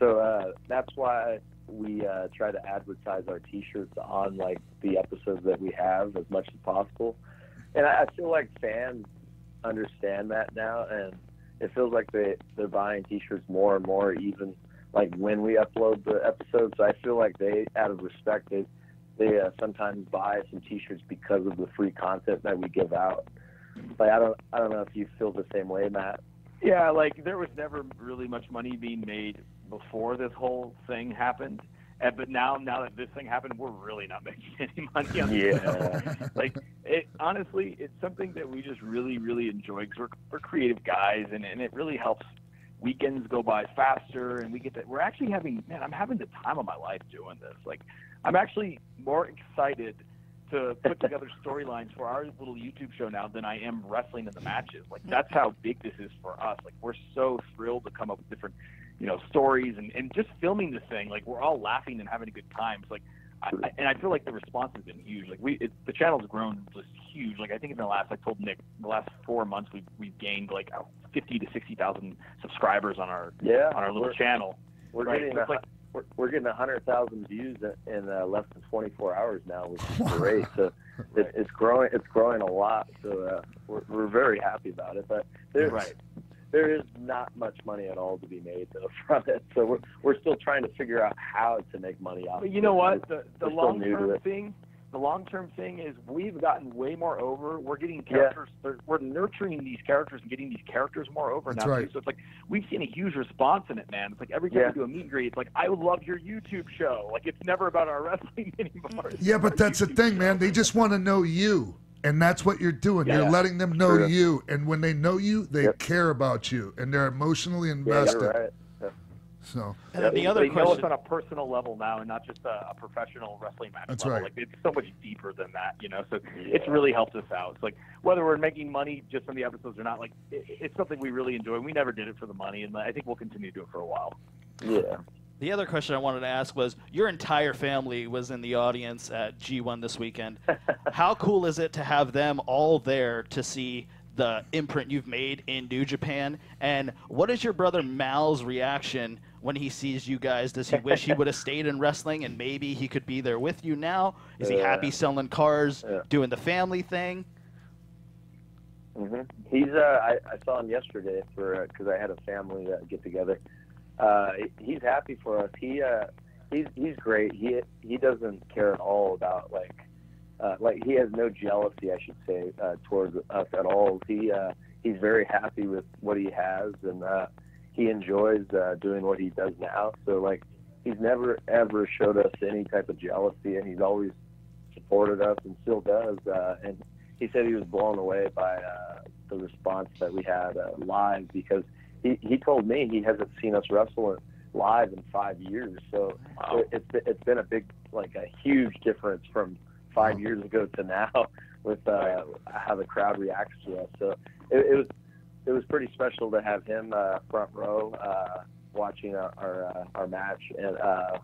Speaker 8: So that's why we try to advertise our T-shirts on the episodes that we have as much as possible. And I feel like fans understand that now, and it feels like they're buying T-shirts more and more, even like when we upload the episodes. So I feel like they, out of respect, they sometimes buy some T-shirts because of the free content that we give out. Like I don't know if you feel the same way, Matt.
Speaker 7: Yeah, like there was never really much money being made before this whole thing happened. But now that this thing happened, we're really not making any money on this.
Speaker 8: Yeah.
Speaker 7: Like, honestly, it's something that we just really, really enjoy because we're creative guys, and it really helps weekends go by faster, and we're actually I'm having the time of my life doing this. Like, I'm actually more excited to put together storylines for our little YouTube show now than I am wrestling in the matches. Like, that's how big this is for us. Like, we're so thrilled to come up with different stories and just filming this thing. Like, we're all laughing and having a good time. It's like, I feel like the response has been huge. Like, the channel's grown just huge. Like, I think I told Nick, the last 4 months we've gained like 50 to 60,000 subscribers on our little channel.
Speaker 8: We're getting 100,000 views in less than 24 hours now, which is great. So it's growing. It's growing a lot. So we're very happy about it. But there is not much money at all to be made though from it. So we're still trying to figure out how to make money off.
Speaker 7: But you know what? The long-term thing is we've gotten way more over. We're getting characters. We're nurturing these characters and getting these characters more over now. Too. So it's like we've seen a huge response in it, man. It's like every time we do a meet and greet, it's like, I love your YouTube show. Like, it's never about our wrestling anymore.
Speaker 3: Yeah, but that's the thing, man. They just want to know you. And that's what you're doing. You're letting them know you. And when they know you, they care about you. And they're emotionally invested.
Speaker 8: Yeah, you're right.
Speaker 3: So,
Speaker 6: and the other question,
Speaker 7: know us on a personal level now, and not just a professional wrestling match
Speaker 3: that's
Speaker 7: level.
Speaker 3: right.
Speaker 7: Like, it's so much deeper than that, So it's really helped us out. It's like, whether we're making money just from the episodes or not, like, it's something we really enjoy. We never did it for the money, and I think we'll continue to do it for a while.
Speaker 8: Yeah.
Speaker 6: The other question I wanted to ask was, your entire family was in the audience at G1 this weekend. How cool is it to have them all there to see the imprint you've made in New Japan? And what is your brother Mal's reaction when he sees you guys? Does he wish he would have stayed in wrestling and maybe he could be there with you now? Is he happy selling cars, doing the family thing?
Speaker 8: Mm-hmm. He's I saw him yesterday because I had a family get together. He's happy for us. He's great. He doesn't care at all about like he has no jealousy, I should say, towards us at all. He's very happy with what he has, and he enjoys doing what he does now. So like, he's never ever showed us any type of jealousy, and he's always supported us and still does. And he said he was blown away by the response that we had live, because he told me he hasn't seen us wrestle live in 5 years. So it's been a huge difference from 5 years ago to now with how the crowd reacts to us. So it was pretty special to have him front row watching our match, and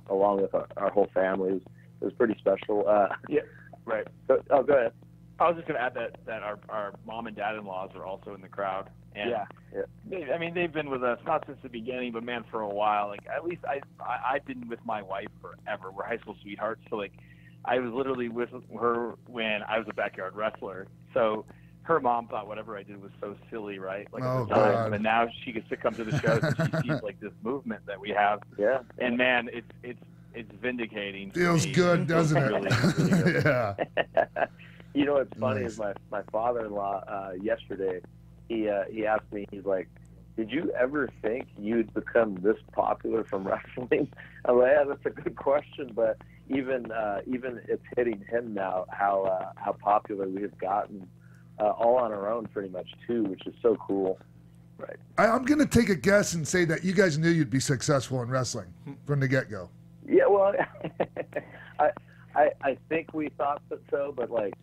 Speaker 8: along with our whole family. It was pretty special.
Speaker 7: Yeah, right.
Speaker 8: So, go ahead.
Speaker 7: I was just going to add that our mom and dad-in-laws are also in the crowd. And they've been with us, not since the beginning, but man, for a while. Like, at least I've been with my wife forever. We're high school sweethearts. So like, I was literally with her when I was a backyard wrestler. So her mom thought whatever I did was so silly, right? Like, at the time. And now she gets to come to the shows and she sees like this movement that we have.
Speaker 8: Yeah.
Speaker 7: And man, it's vindicating.
Speaker 3: Feels good, doesn't it?
Speaker 7: Really, really good.
Speaker 3: Yeah.
Speaker 8: You know what's funny is my father-in-law yesterday, he asked me, he's like, did you ever think you'd become this popular from wrestling? I'm like, yeah, that's a good question, but even it's hitting him now how popular we have gotten, all on our own pretty much too, which is so cool.
Speaker 3: Right. I'm going to take a guess and say that you guys knew you'd be successful in wrestling from the get-go.
Speaker 8: Yeah, well, I think we thought so, but like,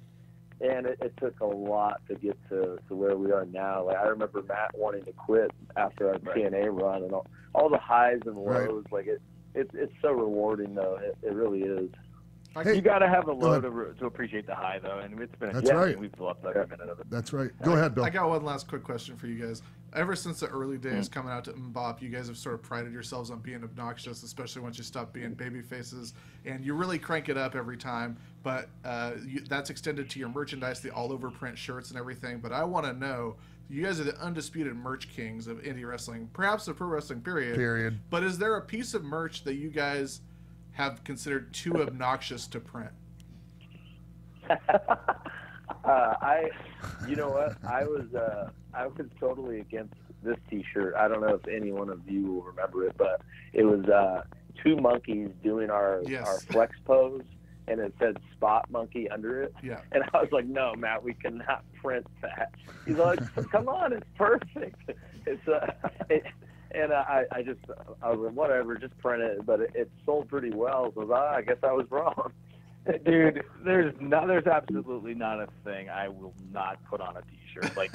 Speaker 8: and it took a lot to get to where we are now. Like, I remember Matt wanting to quit after our TNA run, and all the highs and lows. Like, it's so rewarding though. It really is.
Speaker 7: You got to have the low to appreciate the high, though, and it's been
Speaker 3: That's right.
Speaker 7: We've loved every minute of it.
Speaker 3: That's right. Go ahead, Bill.
Speaker 5: I got one last quick question for you guys. Ever since the early days coming out to Mbop, you guys have sort of prided yourselves on being obnoxious, especially once you stop being baby faces, and you really crank it up every time. But that's extended to your merchandise, the all-over print shirts and everything. But I want to know, you guys are the undisputed merch kings of indie wrestling, perhaps the pro wrestling period. But is there a piece of merch that you guys have considered too obnoxious to print?
Speaker 8: You know what? I was totally against this T-shirt. I don't know if any one of you will remember it, but it was two monkeys doing our flex pose, and it said "Spot Monkey" under it. Yeah. And I was like, "No, Matt, we cannot print that." He's like, "Come on, it's perfect." It's I was like, whatever, just print it. But it sold pretty well, so I guess I was wrong.
Speaker 7: Dude, there's absolutely not a thing I will not put on a T-shirt. Like,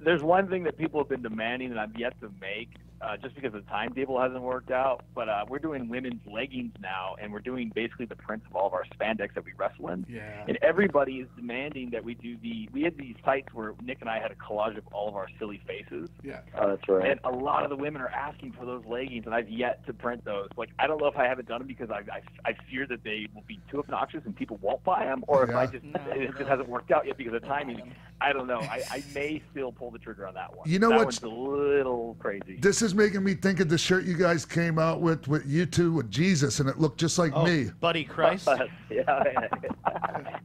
Speaker 7: there's one thing that people have been demanding that I've yet to make, just because the timetable hasn't worked out. But we're doing women's leggings now, and we're doing basically the prints of all of our spandex that we wrestle in. Yeah. And everybody is demanding that we do we had these sites where Nick and I had a collage of all of our silly faces.
Speaker 5: Yeah.
Speaker 8: Oh, that's right.
Speaker 7: And a lot of the women are asking for those leggings, and I've yet to print those. Like, I don't know if I haven't done them because I fear that they will be too obnoxious and people won't buy them, or if it just hasn't worked out yet because of timing. I don't know. I may still pull the trigger on that one.
Speaker 3: You know what's
Speaker 7: a little crazy.
Speaker 3: This is making me think of the shirt you guys came out with you two with Jesus, and it looked just like me.
Speaker 6: Buddy Christ.
Speaker 8: Yeah.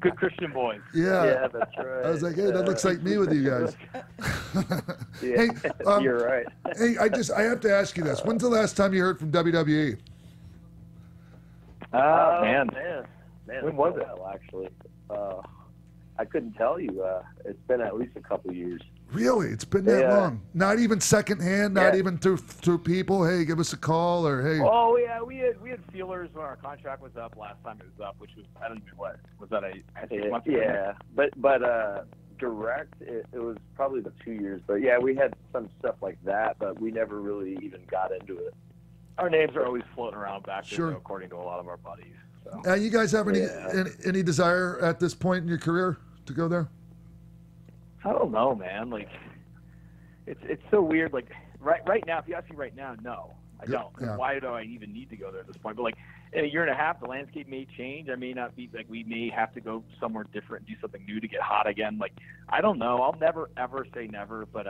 Speaker 7: Good Christian boys.
Speaker 3: Yeah,
Speaker 8: that's right.
Speaker 3: I was like, hey, that looks like me with you guys.
Speaker 8: Yeah, hey, you're right.
Speaker 3: Hey, I have to ask you this. When's the last time you heard from WWE?
Speaker 7: Man,
Speaker 8: when was it? Actually, I couldn't tell you. It's been at least a couple years.
Speaker 3: Really? It's been that long? Not even secondhand? Not even through people? Hey, give us a call, or hey.
Speaker 7: Oh yeah, we had feelers when our contract was up last time it was up, which was I don't even what was that a month ago?
Speaker 8: Yeah, but direct it was probably the 2 years. But yeah, we had some stuff like that, but we never really even got into it.
Speaker 7: Our names are always floating around back there, according to a lot of our buddies. So.
Speaker 3: You guys have any desire at this point in your career to go there?
Speaker 7: I don't know, man. Like, it's so weird. Like, right now, if you ask me right now, no, I don't. Yeah. Why do I even need to go there at this point? But like, in a year and a half, the landscape may change. I may not be like, we may have to go somewhere different, do something new to get hot again. Like, I don't know. I'll never ever say never, but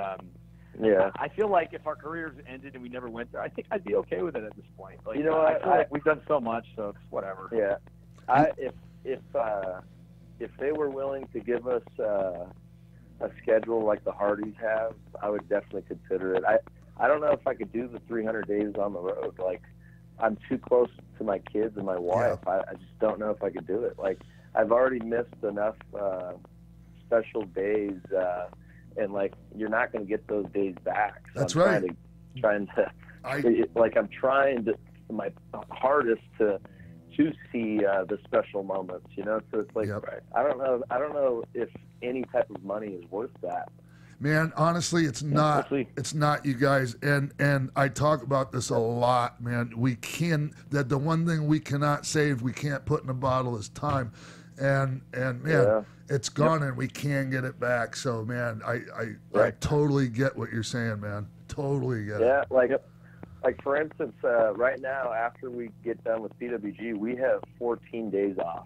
Speaker 8: yeah.
Speaker 7: I feel like if our careers ended and we never went there, I think I'd be okay with it at this point. Like,
Speaker 8: you know,
Speaker 7: I feel like we've done so much, so it's whatever.
Speaker 8: Yeah. If they were willing to give us a schedule like the Hardys have, I would definitely consider it. I don't know if I could do the 300 days on the road. Like, I'm too close to my kids and my wife. Yeah. I just don't know if I could do it. Like, I've already missed enough special days. And like, you're not going to get those days back. So
Speaker 3: That's
Speaker 8: I'm
Speaker 3: right.
Speaker 8: I'm trying to my hardest to see the special moments, you know. So it's like, I don't know if any type of money is worth that.
Speaker 3: Man, honestly, it's not. It's not, you guys. And I talk about this a lot, man. The one thing we cannot save, we can't put in a bottle is time. And man, it's gone and we can get it back. So man, I totally get what you're saying, man. Totally get it.
Speaker 8: Yeah, like for instance, right now after we get done with PWG, we have 14 days off.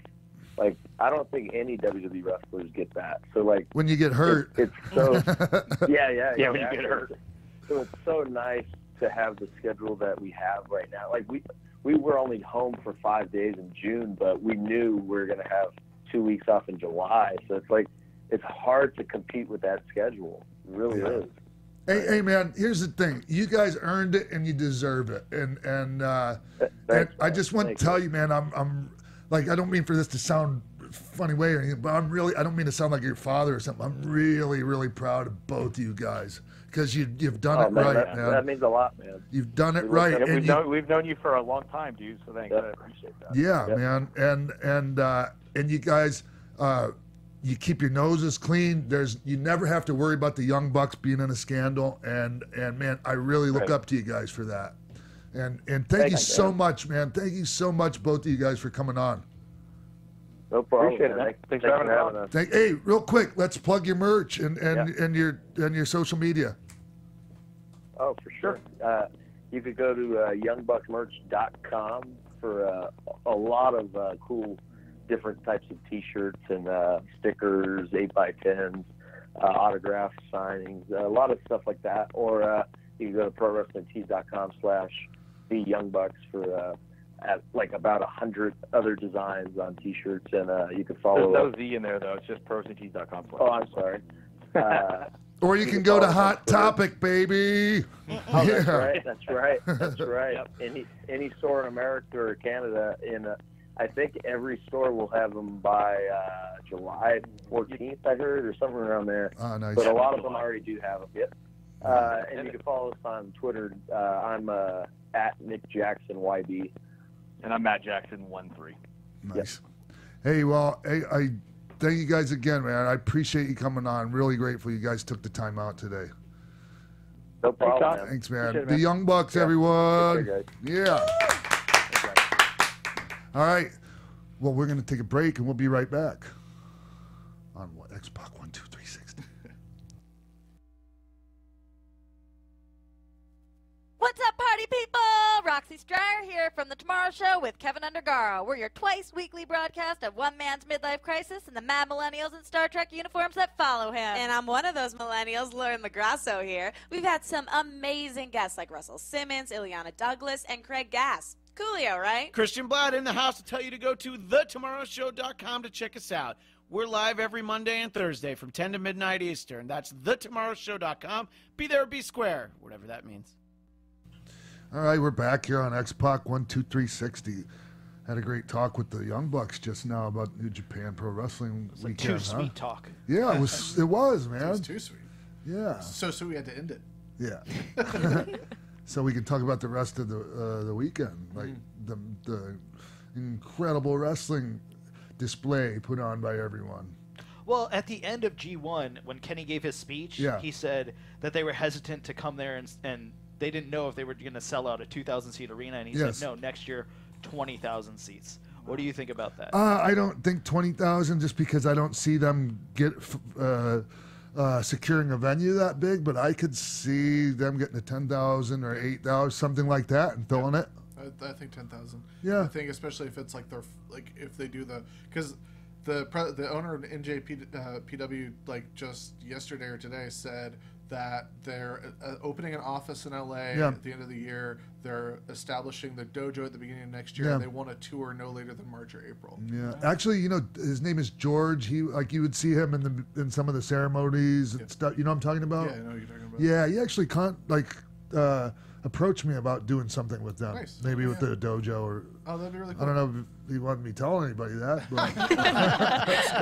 Speaker 8: Like, I don't think any WWE wrestlers get that. So like,
Speaker 3: when you get hurt,
Speaker 8: it's so yeah.
Speaker 7: When you get hurt.
Speaker 8: So it's so nice to have the schedule that we have right now. Like we were only home for 5 days in June, but we knew we were going to have 2 weeks off in July. So it's like, it's hard to compete with that schedule. It really is.
Speaker 3: Hey, man, here's the thing. You guys earned it and you deserve it. And I just want to tell you, man, I'm like, I don't mean for this to sound funny way or anything, but I don't mean to sound like your father or something. I'm really, really proud of both of you guys. Because you've done it right, man.
Speaker 8: That means a lot, man.
Speaker 3: You've done it right.
Speaker 7: And we've known you for a long time, dude. So thanks. I appreciate that.
Speaker 3: Yeah, man. And you guys, you keep your noses clean. You never have to worry about the Young Bucks being in a scandal. And man, I really look up to you guys for that. And thank you so much, man. Thank you so much, both of you guys, for coming on.
Speaker 8: No problem.
Speaker 7: Appreciate it, man. Thanks for having us.
Speaker 3: Hey, real quick, let's plug your merch and your social media.
Speaker 8: Oh, for sure. You could go to youngbucksmerch.com for a lot of cool different types of T-shirts and stickers, 8x10s, autograph signings, a lot of stuff like that. Or you can go to prowrestlingtees.com/theyoungbucks for at like about 100 other designs on T-shirts, and you can follow.
Speaker 7: There's no Z in there though. It's just prowrestlingtees.com.
Speaker 8: Oh, I'm sorry.
Speaker 3: Or you can go to Hot Topic, baby.
Speaker 8: Oh, that's right. That's right. That's right. Yep. Any store in America or Canada, I think every store will have them by July 14th, I heard, or something around there.
Speaker 3: Oh, nice.
Speaker 8: But a lot of them already do have them. Yep. And you can follow us on Twitter. I'm at Nick Jackson YB.
Speaker 7: And I'm Matt Jackson 13.
Speaker 3: Nice. Yep. Hey, well, I thank you guys again, man. I appreciate you coming on. Really grateful you guys took the time out today.
Speaker 8: No problem, man.
Speaker 3: Thanks, man.
Speaker 8: Appreciate it,
Speaker 3: The Young Bucks, everyone. Yeah. All right. Well, we're going to take a break, and we'll be right back on what? X-Pac 1, 2, 3, 60.
Speaker 10: What's up, party people? Roxy Stryer here from The Tomorrow Show with Keven Undergaro. We're your twice-weekly broadcast of one man's midlife crisis and the mad millennials in Star Trek uniforms that follow him.
Speaker 11: And I'm one of those millennials, Lauren LaGrasso here. We've had some amazing guests like Russell Simmons, Ileana Douglas, and Craig Gass. Coolio, right?
Speaker 12: Christian Blatt in the house to tell you to go to thetomorrowshow.com to check us out. We're live every Monday and Thursday from 10 to midnight Eastern. That's thetomorrowshow.com. Be there or be square, whatever that means.
Speaker 3: All right, we're back here on X-Pac 1, 2, 3, 60. Had a great talk with the Young Bucks just now about New Japan Pro Wrestling weekend.
Speaker 6: Too sweet talk.
Speaker 3: Yeah, it was, man.
Speaker 5: It was too sweet.
Speaker 3: Yeah.
Speaker 5: So we had to end it.
Speaker 3: Yeah. So we can talk about the rest of the weekend, like the incredible wrestling display put on by everyone.
Speaker 6: Well, at the end of G1, when Kenny gave his speech, he said that they were hesitant to come there and they didn't know if they were going to sell out a 2,000-seat arena, and he said, no, next year, 20,000 seats. What do you think about that?
Speaker 3: I don't think 20,000 just because I don't see them securing a venue that big, but I could see them getting to 10,000 or 8,000, something like that, and filling it.
Speaker 5: I think 10,000.
Speaker 3: Yeah.
Speaker 5: I think especially if it's like if they do because the owner of NJPW like just yesterday or today said that they're opening an office in LA at the end of the year. They're establishing the dojo at the beginning of next year. And they want a tour no later than March or April.
Speaker 3: Yeah, actually, his name is George. He you would see him in some of the ceremonies and stuff. You know what I'm talking about?
Speaker 5: Yeah, I know what you're talking about.
Speaker 3: Yeah, he actually approached me about doing something with them.
Speaker 5: Nice.
Speaker 3: Maybe with the dojo or.
Speaker 5: Oh, that'd be really cool.
Speaker 3: I don't know if he wanted me telling anybody that, but.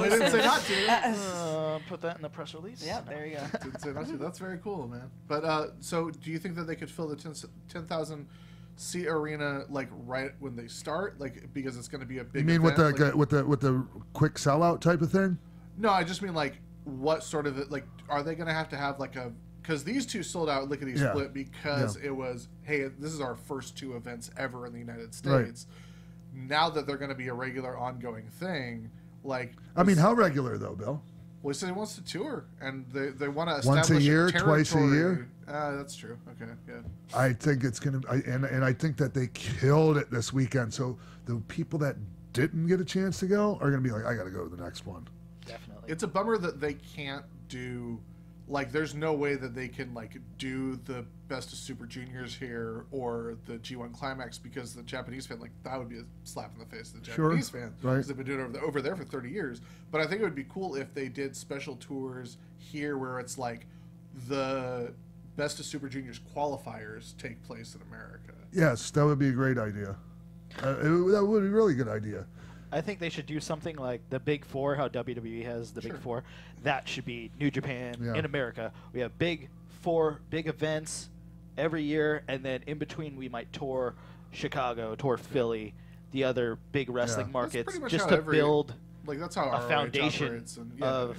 Speaker 5: They didn't say not to.
Speaker 6: Put that in the press release.
Speaker 10: Yeah, there you go.
Speaker 5: Didn't say not to. That's very cool, man. But so, do you think that they could fill the 10,000 seat arena like right when they start, like because it's going to be a big?
Speaker 3: You mean
Speaker 5: event,
Speaker 3: with the quick sellout type of thing?
Speaker 5: No, I just mean like what sort of are they going to have like a? Because these two sold out lickety split because it was, hey, this is our first two events ever in the United States. Right. Now that they're going to be a regular ongoing thing, like. I
Speaker 3: mean, how regular though, Bill?
Speaker 5: Well, he said he wants to tour, and they want to establish
Speaker 3: once a year,
Speaker 5: territory.
Speaker 3: twice a year.
Speaker 5: That's true. Okay, yeah.
Speaker 3: I think it's gonna, and I think that they killed it this weekend. So the people that didn't get a chance to go are gonna be like, I got to go to the next one.
Speaker 6: Definitely.
Speaker 5: It's a bummer that they can't do. Like, there's no way that they can, do the Best of Super Juniors here or the G1 Climax because the Japanese fan, that would be a slap in the face of the Japanese fan.
Speaker 3: Right.
Speaker 5: Because they've been doing it over there for 30 years. But I think it would be cool if they did special tours here where it's the Best of Super Juniors qualifiers take place in America.
Speaker 3: Yes, that would be a great idea. That would be a really good idea.
Speaker 6: I think they should do something like the Big Four, how WWE has the Big Four. That should be New Japan in America. We have big events every year, and then in between we might tour Chicago, tour Philly, the other big wrestling markets, just to build
Speaker 5: that's how
Speaker 6: a foundation of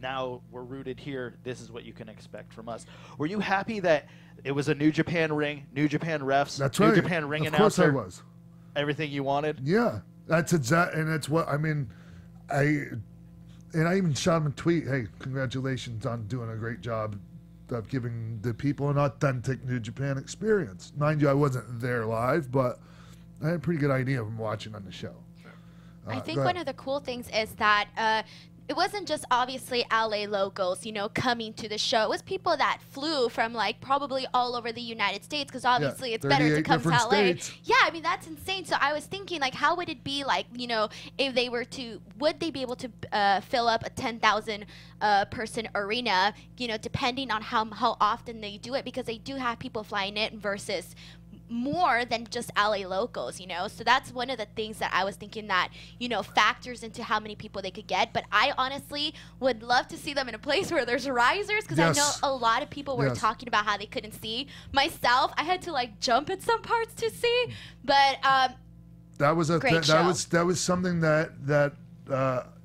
Speaker 6: now we're rooted here. This is what you can expect from us. Were you happy that it was a New Japan ring, New Japan refs,
Speaker 3: That's
Speaker 6: New
Speaker 3: right.
Speaker 6: Japan ring
Speaker 3: of course
Speaker 6: announcer?
Speaker 3: I was.
Speaker 6: Everything you wanted?
Speaker 3: Yeah. That's exactly, and it's what I mean. I even shot him a tweet. Hey, congratulations on doing a great job of giving the people an authentic New Japan experience. Mind you, I wasn't there live, but I had a pretty good idea from watching on the show.
Speaker 9: I think one of the cool things is that it wasn't just obviously LA locals, coming to the show. It was people that flew from probably all over the United States, because obviously it's better to come to LA.
Speaker 3: States.
Speaker 9: Yeah, I mean, that's insane. So I was thinking, how would it be if they were to, would they be able to fill up a 10,000 person arena, depending on how often they do it, because they do have people flying in versus more than just LA locals, So that's one of the things that I was thinking that, factors into how many people they could get. But I honestly would love to see them in a place where there's risers, because I know a lot of people were talking about how they couldn't see. Myself, I had to jump in some parts to see, but
Speaker 3: that was
Speaker 9: great show.
Speaker 3: that was something that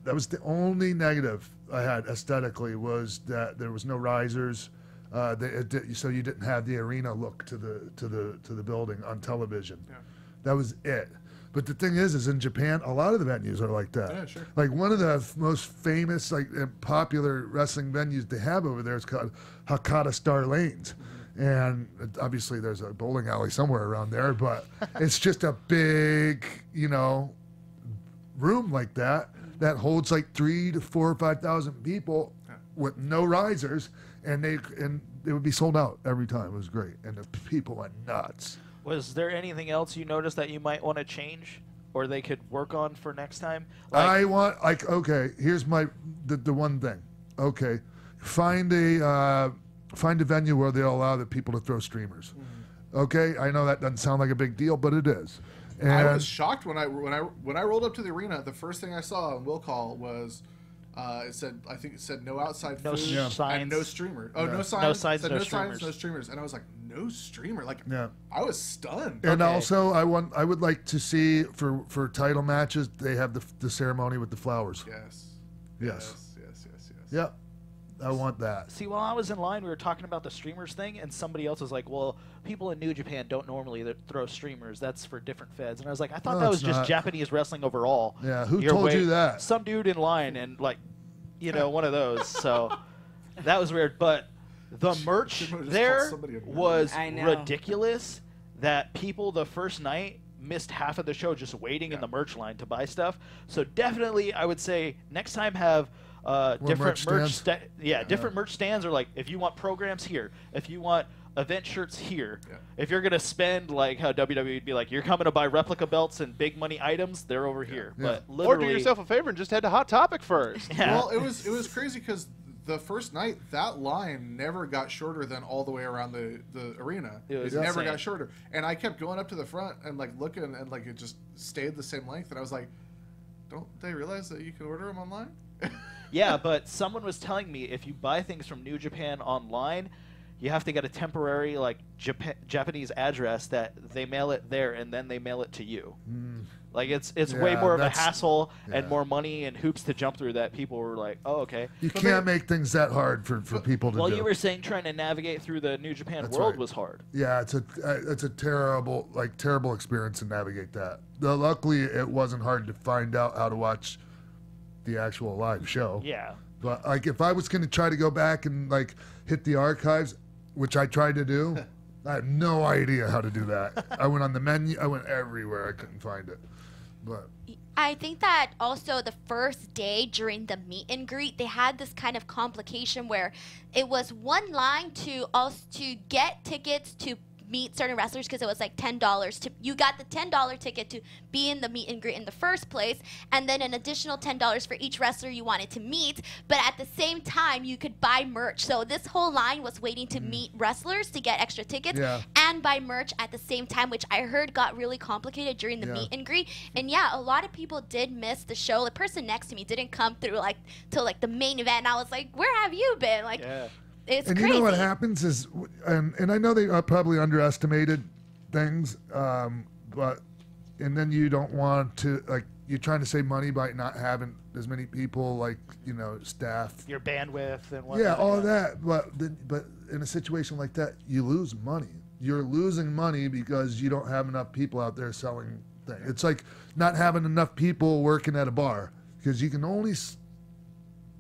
Speaker 3: was the only negative I had aesthetically, was that there was no risers. So you didn't have the arena look to the building on television. Yeah. That was it. But the thing is in Japan, a lot of the venues are like that.
Speaker 5: Yeah, sure.
Speaker 3: One of the most famous, popular wrestling venues they have over there is called Hakata Star Lanes. And obviously there's a bowling alley somewhere around there, but it's just a big, room like that holds 3,000 to 4,000 or 5,000 people with no risers. And it would be sold out every time. It was great, and the people went nuts.
Speaker 6: Was there anything else you noticed that you might want to change, or they could work on for next time?
Speaker 3: I want okay. Here's the one thing. Okay, find a venue where they'll allow the people to throw streamers. Mm-hmm. Okay, I know that doesn't sound like a big deal, but it is. And
Speaker 5: I was shocked when I rolled up to the arena. The first thing I saw on will call was. I think it said no outside food and no streamer. Oh, no signs.
Speaker 6: No signs,
Speaker 5: no
Speaker 6: streamers.
Speaker 5: No streamers. And I was like, no streamer. I was stunned.
Speaker 3: And also, I would like to see for title matches, they have the ceremony with the flowers. Yes. Yeah, I want that.
Speaker 6: See, while I was in line, we were talking about the streamers thing, and somebody else was like, well, people in New Japan don't normally throw streamers. That's for different feds. And I was like, I thought that was just Japanese wrestling overall.
Speaker 3: Yeah, who told you that?
Speaker 6: Some dude in line, and one of those. So that was weird. But the merch there was ridiculous, that people the first night missed half of the show just waiting in the merch line to buy stuff. So definitely, I would say next time have different different merch stands, or if you want programs here, if you want event shirts here, if you're gonna spend how WWE would be you're coming to buy replica belts and big money items, they're over here. But literally,
Speaker 13: or do yourself a favor and just head to Hot Topic first.
Speaker 5: Well, it was crazy because the first night that line never got shorter than all the way around the arena. It never got shorter, and I kept going up to the front and looking, and it just stayed the same length, and I was like, don't they realize that you can order them online?
Speaker 6: Yeah, but someone was telling me if you buy things from New Japan online, you have to get a temporary Japanese address that they mail it there, and then they mail it to you. It's way more of a hassle and more money and hoops to jump through, that people were like, oh, okay.
Speaker 3: You can't make things that hard for people to do.
Speaker 6: Well, you were saying trying to navigate through the New Japan world was hard.
Speaker 3: Yeah, it's a terrible experience to navigate that. Luckily, it wasn't hard to find out how to watch the actual live show.
Speaker 6: Yeah.
Speaker 3: But if I was going to try to go back and hit the archives, which I tried to do, I had no idea how to do that. I went on the menu. I went everywhere. I couldn't find it. But
Speaker 9: I think that also the first day during the meet and greet, they had this kind of complication where it was one line to get tickets to meet certain wrestlers, because it was $10 you got the $10 ticket to be in the meet and greet in the first place, and then an additional $10 for each wrestler you wanted to meet. But at the same time, you could buy merch. So this whole line was waiting to meet wrestlers to get extra tickets and buy merch at the same time, which I heard got really complicated during the meet and greet. And a lot of people did miss the show. The person next to me didn't come through till the main event, and I was like, where have you been? It's
Speaker 3: crazy.
Speaker 9: You
Speaker 3: know what happens is, and I know they probably underestimated things, but then you don't want to you're trying to save money by not having as many people staff.
Speaker 6: Your bandwidth and whatnot.
Speaker 3: Yeah, all that. But in a situation like that, you lose money. You're losing money because you don't have enough people out there selling thing. It's like not having enough people working at a bar because you can only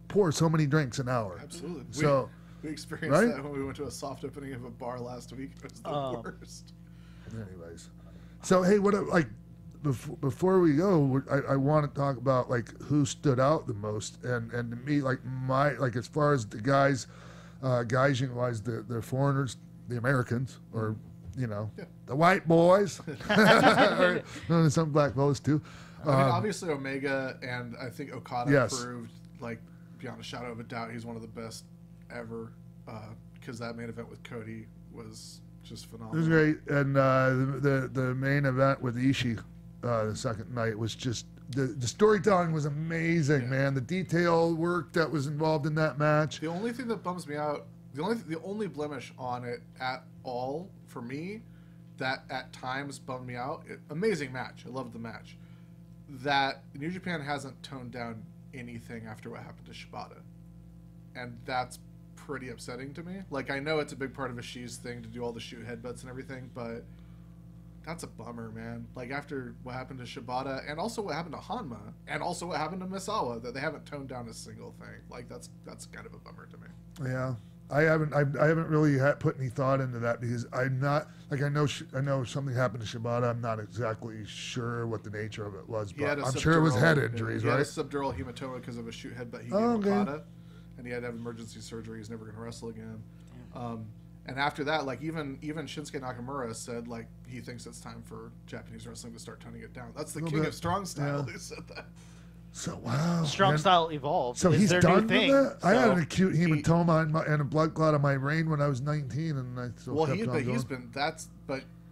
Speaker 3: pour so many drinks an hour.
Speaker 5: Absolutely.
Speaker 3: So
Speaker 5: we experienced that when we went to a soft opening of a bar last week. It was the worst.
Speaker 3: Anyways, so hey, before we go, I want to talk about like who stood out the most, and to me, like as far as the guys, wise, the foreigners, the Americans, or the white boys, or some black fellas too.
Speaker 5: I mean, obviously Omega and I think Okada proved, like, beyond a shadow of a doubt, he's one of the best ever. Because that main event with Cody was just phenomenal.
Speaker 3: It was great, and the main event with Ishii. The second night was just the storytelling was amazing, man. The detail work that was involved in that match.
Speaker 5: The only thing that bums me out, the only blemish on it at all for me, that at times bummed me out. Amazing match, I loved the match. That New Japan hasn't toned down anything after what happened to Shibata, and that's pretty upsetting to me. Like, I know it's a big part of Ishii's thing to do all the shoot headbutts and everything, but that's a bummer, man. Like, after what happened to Shibata, and also what happened to Hanma, and also what happened to Misawa, that they haven't toned down a single thing. Like, that's kind of a bummer to me.
Speaker 3: Yeah, I haven't really put any thought into that because I'm not like I know something happened to Shibata. I'm not exactly sure what the nature of it was, but I'm sure it was head injuries,
Speaker 5: he
Speaker 3: right?
Speaker 5: He had a subdural hematoma because of a shoot headbutt he gave Okada, and he had to have emergency surgery. He's never going to wrestle again. And after that, like even Shinsuke Nakamura said, like, he thinks it's time for Japanese wrestling to start toning it down. That's the king of strong style who said that.
Speaker 3: So wow,
Speaker 6: strong style evolved.
Speaker 3: So he's done with that.
Speaker 6: So
Speaker 3: I had an acute hematoma and a blood clot on my brain when I was 19, and I still kept on going.
Speaker 5: He's been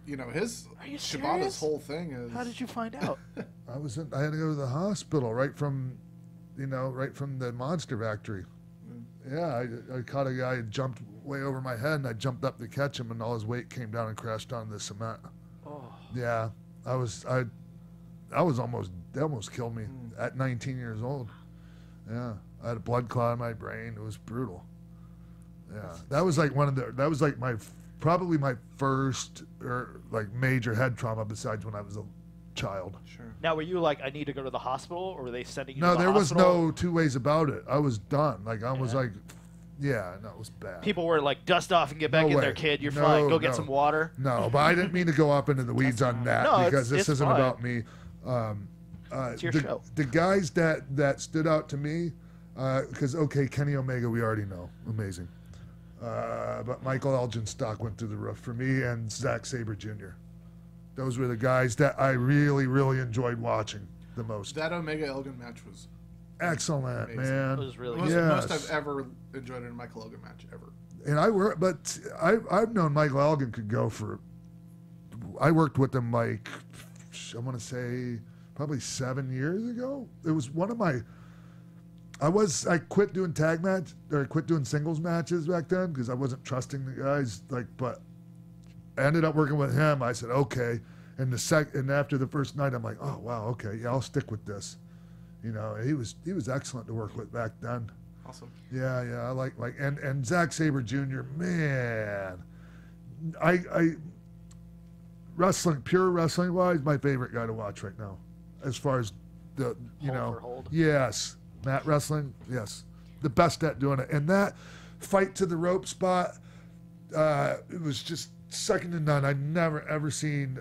Speaker 5: his Shibata's whole thing is.
Speaker 6: How did you find out?
Speaker 3: I had to go to the hospital right from the Monster Factory. Yeah, I caught a guy who jumped way over my head, and I jumped up to catch him, and all his weight came down and crashed on the cement.
Speaker 6: Oh.
Speaker 3: Yeah, they almost killed me at 19 years old. Yeah, I had a blood clot in my brain. It was brutal. Yeah, that was like probably my first major head trauma besides when I was a child.
Speaker 5: Sure.
Speaker 6: Now, were you like, I need to go to the hospital, or were they sending you
Speaker 3: No,
Speaker 6: to the
Speaker 3: there was
Speaker 6: hospital?
Speaker 3: no two ways about it. I was done. Like, I was like, yeah, no, it was bad.
Speaker 6: People were like, dust off and get back in there, kid. You're fine. Go get some water.
Speaker 3: No, but I didn't mean to go up into the weeds on that because this isn't
Speaker 6: fine.
Speaker 3: about me.
Speaker 6: It's your show.
Speaker 3: The guys that stood out to me, because, Kenny Omega, we already know. Amazing. But Michael Elgin's stock went through the roof for me, and Zack Sabre Jr. Those were the guys that I really, really enjoyed watching the most.
Speaker 5: That Omega Elgin match was
Speaker 3: excellent,
Speaker 5: amazing.
Speaker 3: man.
Speaker 6: It was really
Speaker 5: good.
Speaker 6: Yes.
Speaker 5: Most I've ever enjoyed in a Michael Elgin match ever.
Speaker 3: And I've known Michael Elgin could go for. I worked with him I want to say probably 7 years ago. It was one of my. I quit doing I quit doing singles matches back then because I wasn't trusting the guys. But I ended up working with him. I said, okay. And after the first night, I'm like, oh wow, okay, yeah, I'll stick with this. He was excellent to work with back then.
Speaker 5: Awesome.
Speaker 3: Yeah, I like and Zack Sabre Jr. Man, pure wrestling wise, my favorite guy to watch right now, as far as the
Speaker 6: hold.
Speaker 3: Yes, mat wrestling, yes, the best at doing it. And that fight to the rope spot, it was just second to none. I've never seen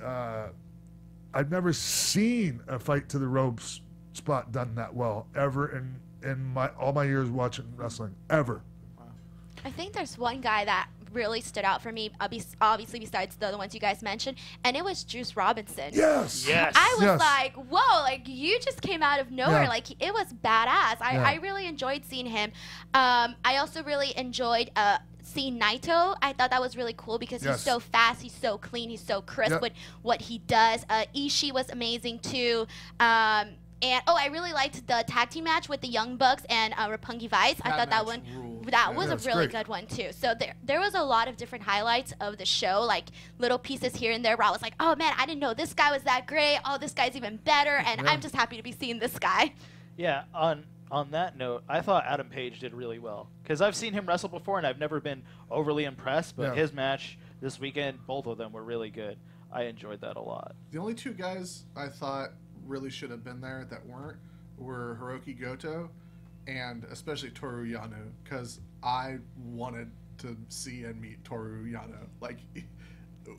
Speaker 3: a fight to the ropes spot done that well ever in all my years watching wrestling ever.
Speaker 9: I think there's one guy that really stood out for me, obviously besides the other ones you guys mentioned, and it was Juice Robinson.
Speaker 3: Yes.
Speaker 9: I was like, whoa, like you just came out of nowhere.
Speaker 3: Yeah.
Speaker 9: Like it was badass. I really enjoyed seeing him. I also really enjoyed seeing Naito. I thought that was really cool because he's so fast, he's so clean, he's so crisp with what he does. Ishii was amazing too. And I really liked the tag team match with the Young Bucks and Roppongi Vice. I thought that one was a really good one too. So there was a lot of different highlights of the show, like little pieces here and there where I was like, oh man, I didn't know this guy was that great. Oh, this guy's even better, and I'm just happy to be seeing this guy.
Speaker 6: Yeah. On that note, I thought Adam Page did really well because I've seen him wrestle before and I've never been overly impressed. But his match this weekend, both of them were really good. I enjoyed that a lot.
Speaker 5: The only two guys I thought really should have been there that weren't were Hiroki Goto and especially Toru Yano, because I wanted to see and meet Toru Yano. Like,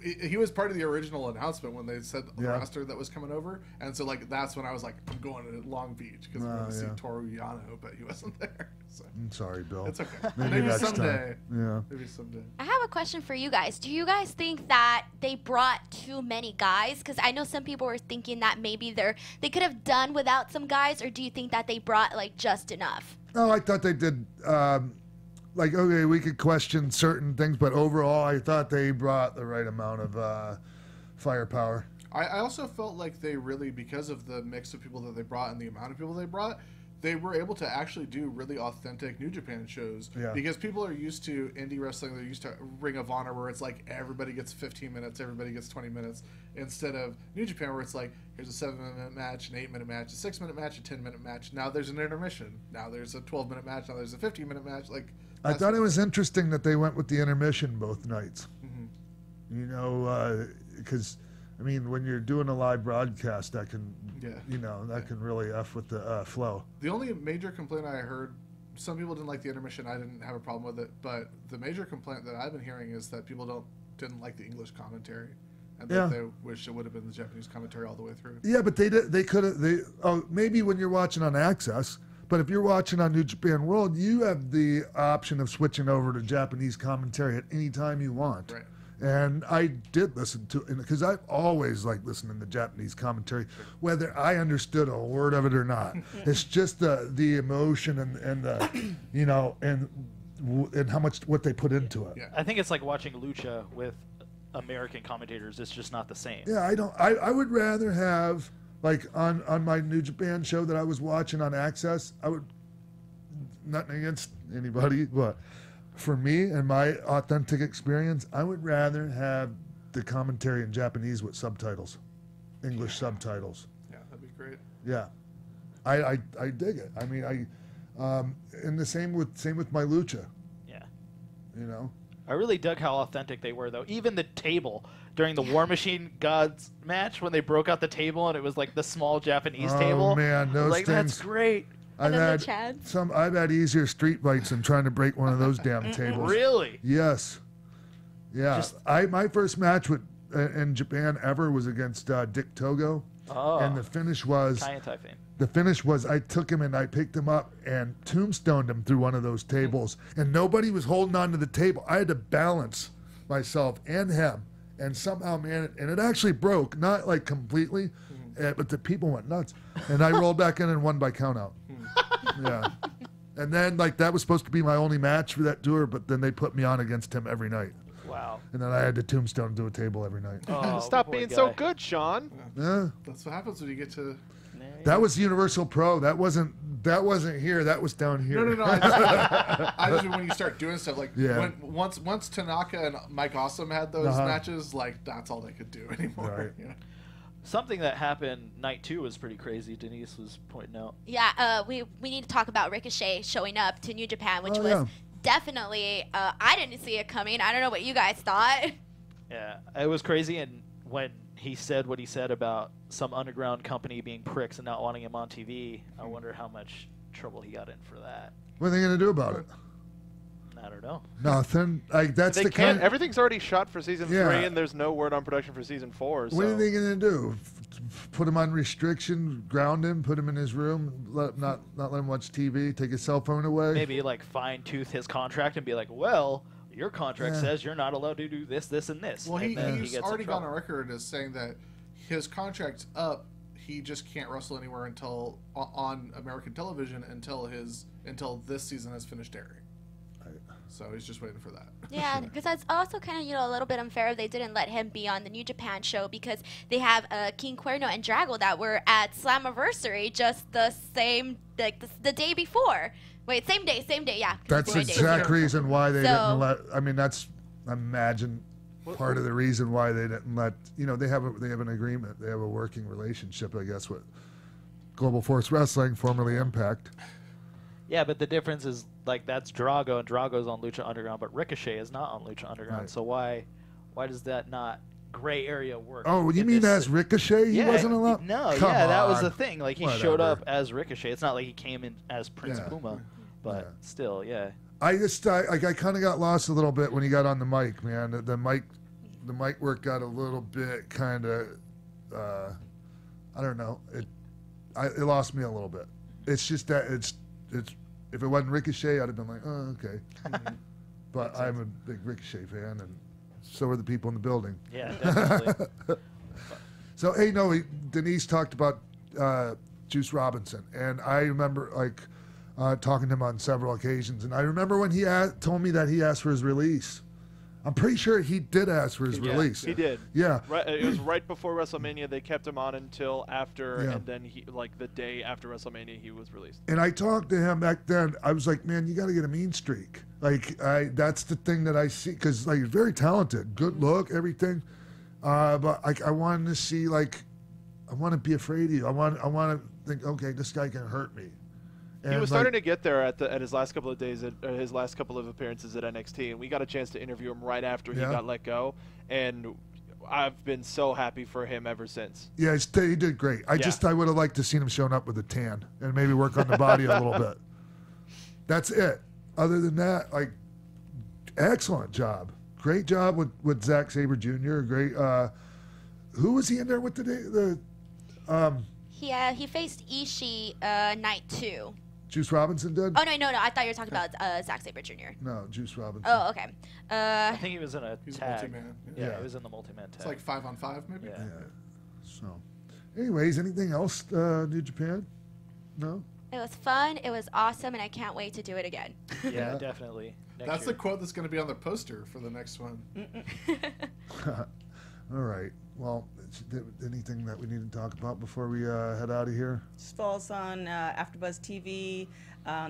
Speaker 5: he was part of the original announcement when they said the roster that was coming over, and so like that's when I was like, I'm going to Long Beach because I'm going to see Toru Yano, but he wasn't there. So.
Speaker 3: I'm sorry, Bill.
Speaker 5: It's okay.
Speaker 3: Maybe
Speaker 5: someday.
Speaker 3: Yeah.
Speaker 5: Maybe someday.
Speaker 9: I have a question for you guys. Do you guys think that they brought too many guys? Because I know some people were thinking that maybe they could have done without some guys, or do you think that they brought like just enough?
Speaker 3: No, I thought they did. Like, okay, we could question certain things, but overall, I thought they brought the right amount of firepower.
Speaker 5: I also felt like they really, because of the mix of people that they brought and the amount of people they brought, they were able to actually do really authentic New Japan shows.
Speaker 3: Yeah.
Speaker 5: Because people are used to indie wrestling, they're used to Ring of Honor, where it's like everybody gets 15 minutes, everybody gets 20 minutes, instead of New Japan, where it's like, here's a 7-minute match, an 8-minute match, a 6-minute match, a 10-minute match. Now there's an intermission. Now there's a 12-minute match. Now there's a 15-minute match. Like,
Speaker 3: I thought it was interesting that they went with the intermission both nights.
Speaker 5: Mm-hmm.
Speaker 3: You know, because I mean, when you're doing a live broadcast, that can, you know, that can really F with the flow.
Speaker 5: The only major complaint I heard, some people didn't like the intermission. I didn't have a problem with it, but the major complaint that I've been hearing is that people didn't like the English commentary, and that they wish it would have been the Japanese commentary all the way through.
Speaker 3: Yeah, but they could have. Maybe when you're watching on Access. But if you're watching on New Japan World, you have the option of switching over to Japanese commentary at any time you want.
Speaker 5: Right.
Speaker 3: And I did listen to it because I've always liked listening to Japanese commentary, whether I understood a word of it or not. It's just the emotion and the, you know, and how much what they put into it.
Speaker 6: Yeah. I think it's like watching lucha with American commentators. It's just not the same.
Speaker 3: Yeah, I would rather have. Like on my New Japan show that I was watching on Access, I would, nothing against anybody, but for me and my authentic experience, I would rather have the commentary in Japanese with subtitles, English subtitles.
Speaker 5: Yeah, that'd be great.
Speaker 3: Yeah, I dig it. I mean, and the same with my lucha.
Speaker 6: Yeah.
Speaker 3: You know.
Speaker 6: I really dug how authentic they were, though. Even the table during the War Machine Gods match, when they broke out the table and it was like the small Japanese table.
Speaker 3: Oh man, those
Speaker 6: like,
Speaker 3: things.
Speaker 6: That's great.
Speaker 3: I've had easier street fights than trying to break one of those damn tables.
Speaker 6: Really?
Speaker 3: Yes. Yeah. My first match in Japan ever was against Dick Togo.
Speaker 6: Oh.
Speaker 3: And the finish was.
Speaker 6: Kaientai fame.
Speaker 3: The finish was I took him and I picked him up and tombstoned him through one of those tables. And nobody was holding on to the table. I had to balance myself and him. And somehow, man, and it actually broke. Not like completely, but the people went nuts. And I rolled back in and won by countout. Yeah. And then, like, that was supposed to be my only match for that tour, but then they put me on against him every night.
Speaker 6: Wow.
Speaker 3: And then I had to tombstone to a table every night.
Speaker 13: Oh, stop being so good, Sean.
Speaker 3: Yeah.
Speaker 5: That's what happens when you get to...
Speaker 3: That was Universal Pro. That wasn't here. That was down here.
Speaker 5: No. I just when you start doing stuff like once Tanaka and Mike Awesome had those matches, like that's all they could do anymore.
Speaker 3: Right.
Speaker 5: Yeah.
Speaker 6: Something that happened night 2 was pretty crazy. Denise was pointing out.
Speaker 9: Yeah, we need to talk about Ricochet showing up to New Japan, which was definitely I didn't see it coming. I don't know what you guys thought.
Speaker 6: Yeah, it was crazy, and when he said what he said about some underground company being pricks and not wanting him on TV, I wonder how much trouble he got in for that.
Speaker 3: What are they going to do about it?
Speaker 6: I don't know.
Speaker 3: Nothing. Like that's
Speaker 13: they
Speaker 3: the
Speaker 13: can't.
Speaker 3: kind.
Speaker 13: Everything's already shot for season 3, and there's no word on production for season 4. So.
Speaker 3: What are they going to do? Put him on restriction, ground him, put him in his room, not let him watch TV, take his cell phone away.
Speaker 6: Maybe like fine tooth his contract and be like, well, your contract says you're not allowed to do this, this, and this.
Speaker 5: Well,
Speaker 6: and
Speaker 5: he's already gone on record as saying that his contract's up. He just can't wrestle anywhere until on American television until this season has finished airing. So he's just waiting for that.
Speaker 9: Yeah, because that's also kind of a little bit unfair if they didn't let him be on the New Japan show, because they have King Cuerno and Drago that were at Slammiversary just the same the day before. Wait, same day, yeah.
Speaker 3: That's the exact reason why they didn't let. I mean, that's imagine part of the reason why they didn't let. They have an agreement. They have a working relationship, I guess, with Global Force Wrestling, formerly Impact.
Speaker 6: Yeah, but the difference is, like, that's Drago, and Drago's on Lucha Underground, but Ricochet is not on Lucha Underground.
Speaker 3: Right.
Speaker 6: So why does that not gray area work.
Speaker 3: Oh, you mean as Ricochet? He wasn't allowed?
Speaker 6: No,
Speaker 3: Come
Speaker 6: that was
Speaker 3: on.
Speaker 6: the thing. Like, he showed up as Ricochet. It's not like he came in as Prince Puma, but still,
Speaker 3: I kind of got lost a little bit when he got on the mic, man. The mic work got a little bit kind of, I don't know. It lost me a little bit. It's just that it's if it wasn't Ricochet, I'd have been like, oh, okay. But I'm a big Ricochet fan, and so are the people in the building.
Speaker 6: Yeah, definitely.
Speaker 3: So, hey, no, Denise talked about Juice Robinson, and I remember talking to him on several occasions, and I remember when he told me that he asked for his release. I'm pretty sure he did ask for his release.
Speaker 13: He did.
Speaker 3: Yeah.
Speaker 13: Right, it was right before WrestleMania. They kept him on until after, and then the day after WrestleMania, he was released.
Speaker 3: And I talked to him back then. I was like, man, you got to get a mean streak. That's the thing that I see, because he's very talented, good look, everything. But I wanted to see, I want to be afraid of you. I want to think, okay, this guy can hurt me. And
Speaker 13: he was starting to get there at his last couple of days, his last couple of appearances at NXT, and we got a chance to interview him right after he got let go, and I've been so happy for him ever since.
Speaker 3: Yeah, he did great. I would have liked to seen him showing up with a tan and maybe work on the body a little bit. That's it. Other than that, excellent job. Great job with Zack Sabre Jr. Great. Who was he in there with today?
Speaker 9: He faced Ishii night 2.
Speaker 3: Juice Robinson did?
Speaker 9: Oh, no. I thought you were talking about Zack Sabre Jr.
Speaker 3: No, Juice Robinson.
Speaker 9: Oh, okay.
Speaker 6: I think he was in a
Speaker 5: He was
Speaker 6: tag.
Speaker 5: multi-man.
Speaker 6: Yeah, he was in the multi-man tag.
Speaker 5: It's like 5-on-5, maybe?
Speaker 6: Yeah.
Speaker 3: So, anyways, anything else, New Japan? No?
Speaker 9: It was fun. It was awesome, and I can't wait to do it again.
Speaker 6: Yeah, definitely.
Speaker 5: That's the quote that's going to be on the poster for the next one.
Speaker 3: All right. Well, anything that we need to talk about before we head out of here?
Speaker 14: Just follow us on AfterBuzz TV,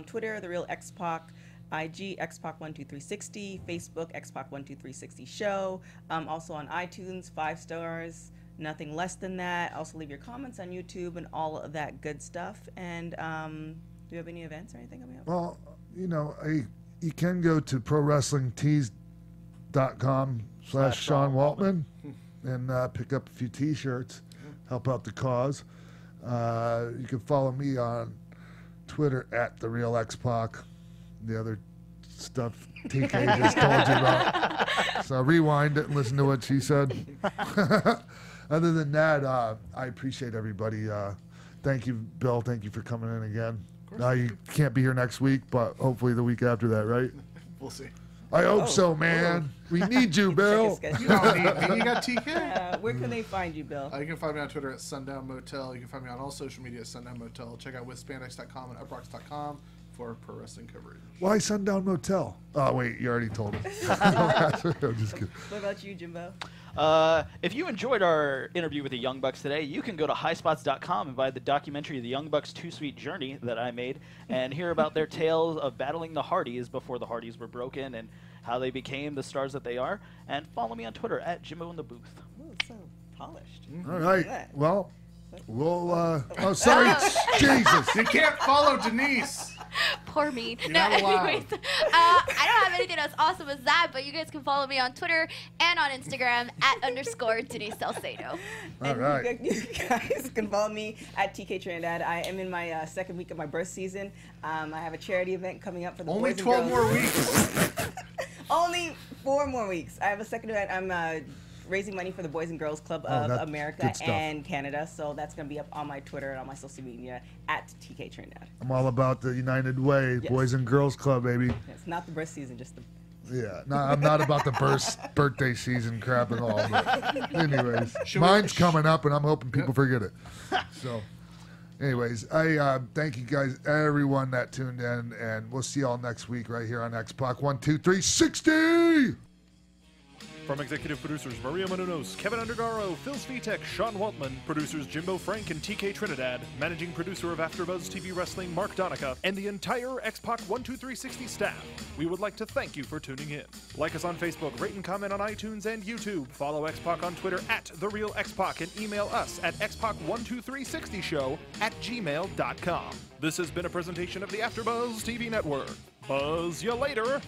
Speaker 14: Twitter, The Real X-Pac, IG, XPac12360, Facebook, XPac12360 Show. Also on iTunes, 5 stars, nothing less than that. Also leave your comments on YouTube and all of that good stuff. And do you have any events or anything coming up?
Speaker 3: Well, you can go to prowrestlingtees.com/Sean Waltman and pick up a few T-shirts, help out the cause. You can follow me on Twitter at The Real X-Pac. The other stuff TK just told you about. So rewind it and listen to what she said. Other than that, I appreciate everybody. Thank you, Bill. Thank you for coming in again. You can't be here next week, but hopefully the week after that, right?
Speaker 5: We'll see.
Speaker 3: I hope so, man. We need you, Bill.
Speaker 5: You don't need me. You got TK.
Speaker 14: Where can they find you, Bill?
Speaker 5: You can find me on Twitter at Sundown Motel. You can find me on all social media at Sundown Motel. Check out withspandex.com and uprocks.com for pro wrestling coverage.
Speaker 3: Why Sundown Motel? Oh, wait, you already told us. I'm just kidding.
Speaker 14: What about you, Jimbo?
Speaker 6: If you enjoyed our interview with the Young Bucks today, you can go to highspots.com and buy the documentary The Young Bucks' Too Sweet Journey that I made and hear about their tales of battling the Hardys before the Hardys were broken and how they became the stars that they are. And follow me on Twitter at Jimbo in the Booth.
Speaker 14: Ooh, so polished.
Speaker 3: All right. Well, we'll... oh, sorry. Jesus.
Speaker 5: You can't follow Denise.
Speaker 9: Poor me.
Speaker 5: You're
Speaker 9: No,
Speaker 5: not allowed.
Speaker 9: anyways, I don't have anything as awesome as that, but you guys can follow me on Twitter and on Instagram at _Denise Salcedo.
Speaker 3: All right.
Speaker 14: You guys can follow me at TK Trinidad. I am in my second week of my birth season. I have a charity event coming up for the
Speaker 5: Only
Speaker 14: boys and
Speaker 5: 12
Speaker 14: girls.
Speaker 5: more weeks.
Speaker 14: Only 4 more weeks. I have a second event. I'm raising money for the Boys and Girls Club of America and Canada. So that's going to be up on my Twitter and on my social media at TK Trinidad.
Speaker 3: I'm all about the United Way,
Speaker 14: Yes.
Speaker 3: Boys and Girls Club, baby.
Speaker 14: It's not the birth season, just the...
Speaker 3: Yeah, no, I'm not about the birthday season crap at all. But anyways, mine's coming up, and I'm hoping people forget it. So, anyways, I thank you guys, everyone that tuned in, and we'll see y'all next week right here on X-Pac 12360.
Speaker 15: From executive producers Maria Menounos, Keven Undergaro, Phil Svitek, Sean Waltman, producers Jimbo Frank and TK Trinidad, managing producer of AfterBuzz TV Wrestling Mark Donica, and the entire X-Pac 12360 staff, we would like to thank you for tuning in. Like us on Facebook, rate and comment on iTunes and YouTube. Follow X-Pac on Twitter at TheRealXpac and email us at xpac12360show@gmail.com. This has been a presentation of the AfterBuzz TV Network. Buzz you later.